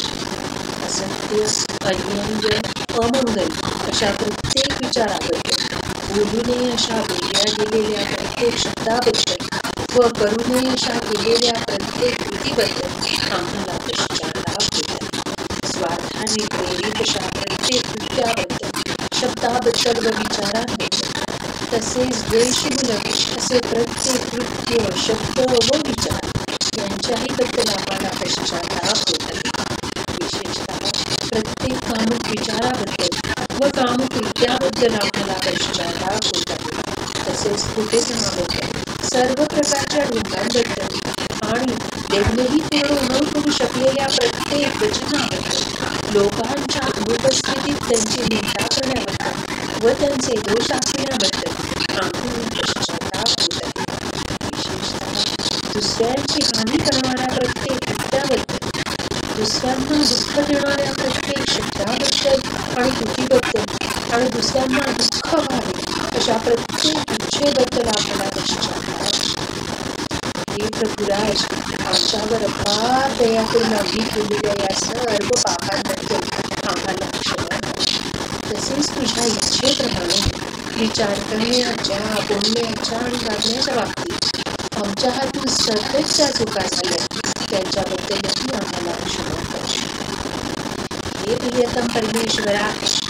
असत्य, अन्याय, अमंगल अशा प्रत्येक विचाराबद्दल, बोलू नये अशा बोलल्या गेलेल्या प्रत्येक शब्दाबद्दल व करू नये अशा केलेल्या प्रत्येक कृतीबद्दल आम्हाला पश्चाताप होतो. स्वार्थाने प्रेरित अशा प्रत्येक कृत्याबद्दल, शब्दाबद्दल व विचारांबद्दल, तसेच द्वेषमूलक असे प्रत्येक कृत्य, शब्द व विचार यांच्याही बद्दल आम्हाला पश्चाताप होत आहे. विशेषतः प्रत्येक कामुक विचाराबद्दल व कामुक कृत्याबद्दल आम्हाला पश्चाताप होत आहे. तसेच खोटेपणाबद्दल, सर्व प्रकारच्या ढोंगांबद्दल आणि देवनेही पूर्ण न करू शकलेल्या प्रत्येक वचनाबद्दल लोकांच्या अनुपस्थितीत त्यांची निंदा करण्याबद्दल व त्यांचे दोष दाखविण्याबद्दल आम्ही पश्चाताप होत आहे. विशेषतः दुसऱ्यांची हानी करणाऱ्या प्रत्येक कृत्याबद्दल, दुसऱ्यांना दुःख देणाऱ्या प्रत्येक शब्दाबद्दल आणि कृतीबद्दल आणि दुसऱ्यांना दुःख व्हावे अशा प्रत्येक इच्छेबद्दल आपल्याला पश्चाताप. हे प्रभुराज, आमच्यावर अपार दया करून आम्ही केलेल्या या सर्व पापांबद्दल आम्हाला क्षमा कर. तसेच तुझ्या इच्छेप्रमाणे विचार करण्याच्या, बोलण्याच्या आणि वागण्याच्या बाबतीत आमच्या हातून सतत ज्या चुका झाल्या त्यांच्याबद्दलही आम्हाला क्षमा कर. हे प्रियतम परमेश्वरा,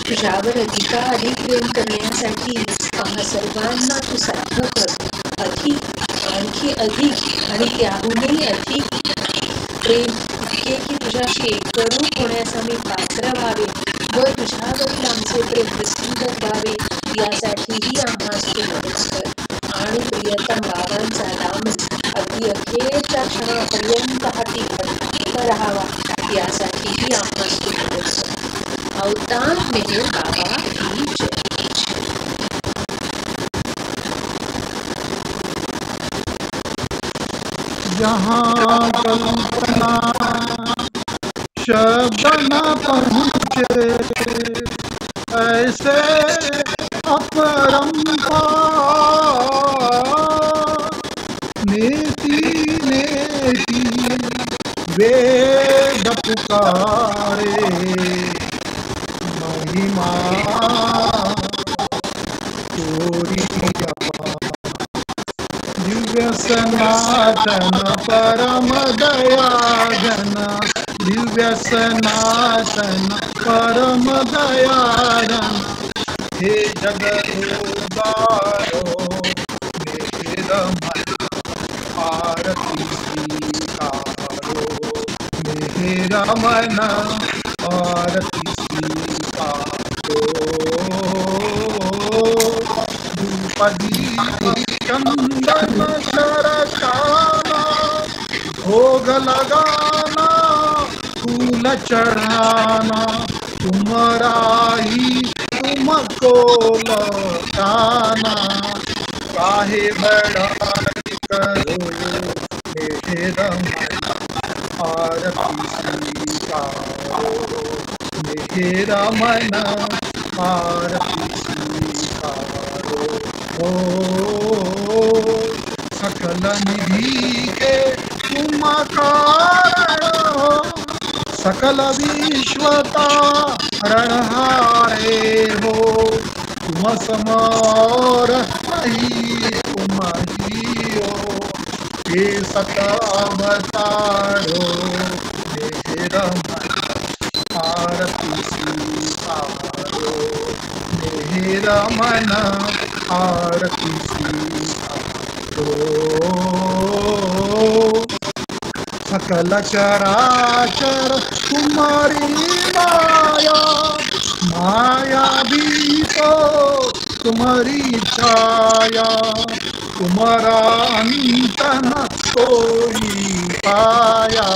तुझ्यावर अधिकाधिक प्रेम करण्यासाठी आम्हा सर्वांना तू साध्य कर. अधिक, आणखी अधिक आणि त्याहूनही अधिक प्रेम इतके की तुझ्याशी एकरूप होण्यास आम्ही पात्र व्हावे व तुझ्यावरील आमचे प्रेम प्रसिद्ध व्हावे यासाठीही आम्हास तू मदत कर. आणि प्रियतम बाबांचा नाम अगदी अखेरच्या क्षणापर्यंत हाती भक्तीत राहावा यासाठीही आम्हास तू मदत कर. अवतार मेहर बाबा की जय. जहाँ कल्पना शब्द न पहुँचे, ऐसे अपरंपार नेति नेति वेद पुकारे, महिमा तोरी दिव्य सनातन परम दयाघन, दिव्य सनातन परम दयाघन, हे जगदोद्धारो मेरा मन आरती स्वीकारो, मेरा मन आरती स्वीकारो. दीप चंदन शरकाना, भोग लगाना, फूल चढ़ाना, तुम्हारा ही तुमको लौटाना. काहे बड़ाई करो मेरा मन आरती स्वीकारो, मेरा मन आरती स्वीकारो. ओ सकल निधि के तुम कारण हो, सकल विश्वता रणहारे हो. तुम समोर नहीं तुम ही हो, हे सत अवतारो मेरा मन आरती स्वीकारो, मेरा मन आरती स्वीकारो. सकल चराचर तुम्हारी माया, माया भी तो तुम्हारी छाया. तुम्हारा अंत न कोई पाया,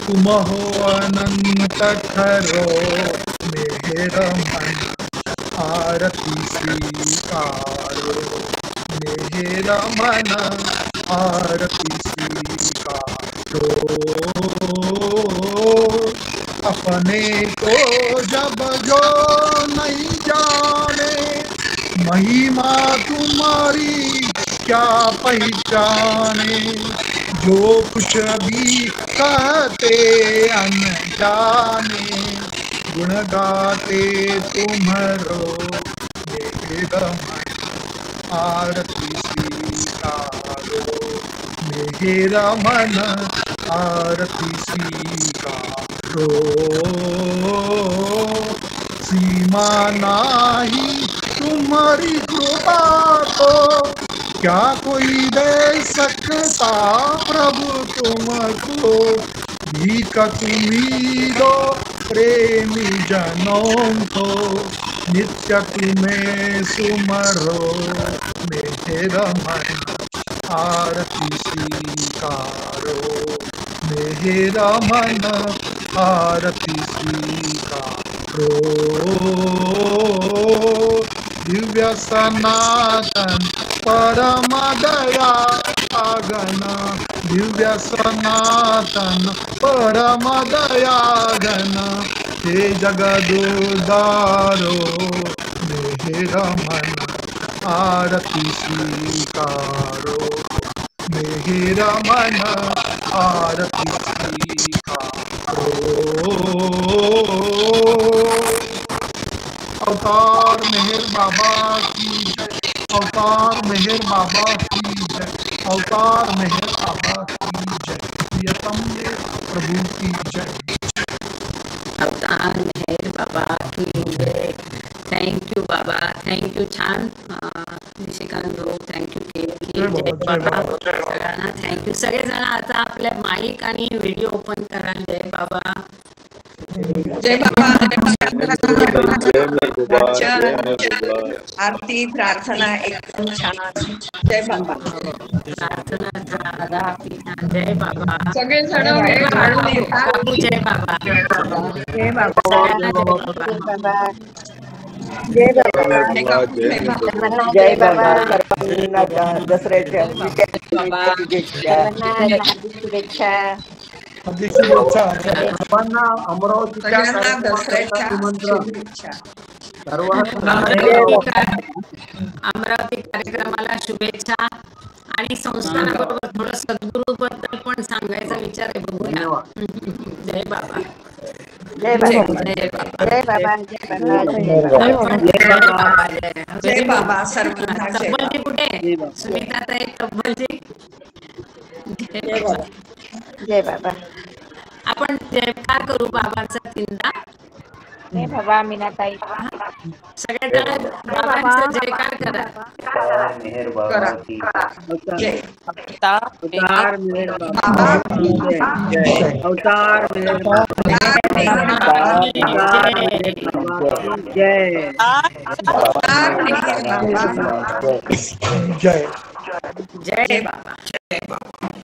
तुम हो अनंत खरो मेरा मन आरती स्वीकारो, मेरा मन आरती स्वीकारो. अपने को जब जो नहीं जाने, महिमा तुम्हारी क्या पहचाने. जो कुछ भी कहते अनजाने, गुण गाते तुम्हारो मेरा मन आरती स्वीकारो, मेरा मन आरती स्वीकारो. सीमा नाही तुम्हारी कृपा को, क्या कोई दे सकता प्रभु तुमको. भीख तुम्ही दो प्रेमी जनों को, नित्य तुम्हें सुमरो मेरा मन आरती स्वीकारो, मेरा मन आरती स्वीकारो दिव्य सनातन परम दया घन दिव्य सनातन परम दया घन हे जगदुदारो मेहर मन आरती स्वीकारो मेहर मन आरती स्वीकारो अवतार मेहर बाबा की जय अवतार मेहर बाबा की जय अवतार मेहर बाबा की जय प्रियतम प्रभु की जय अवतार मेहर बाबा की जय. थँक्यू बाबा, थँक्यू. छान निशिकांत भाऊ, थँक्यू. जय बाबा सगळ्यांना, थँक्यू. सगळेजण आता आपल्या माईक आणि व्हिडिओ ओपन करा. जय बाबा. जय बाबा. आरती प्रार्थना एकदम छान. जय बाबा. प्रार्थना छान. जय बाबा. सगळेजण काकू जय बाबा. जय बाबा. जय बाबा. जय बाबा. सर्वांना दसऱ्याच्या शुभेच्छा. हार्दिक शुभेच्छा सर्वांना अमरावतीच्या सगळ्यांना दसऱ्याच्या शुभेच्छा. अमरावती कार्यक्रमाला शुभेच्छा. आणि संस्थानाबरोबर थोडं सद्गुरू बद्दल पण सांगायचा विचार आहे. बघूया. जय बाबा. जय बाबा. जय बाबा. जय बाबा. जय बाबा. जय बाबा. सर्वांना जय बाबा. तब्बलजी कुठे? सुनीता ताई तब्बलजी. जय बाबा. जय बाबा. आपण जयकार करू बाबांचा तीनदा. जय बाबा. मीनाताई सगळेजण बाबांचा जयकार करा. करा. जय अवतार मेहर बाबा. अवतार मेहर जय बाबा. जय जय बाबा. जय बाबा.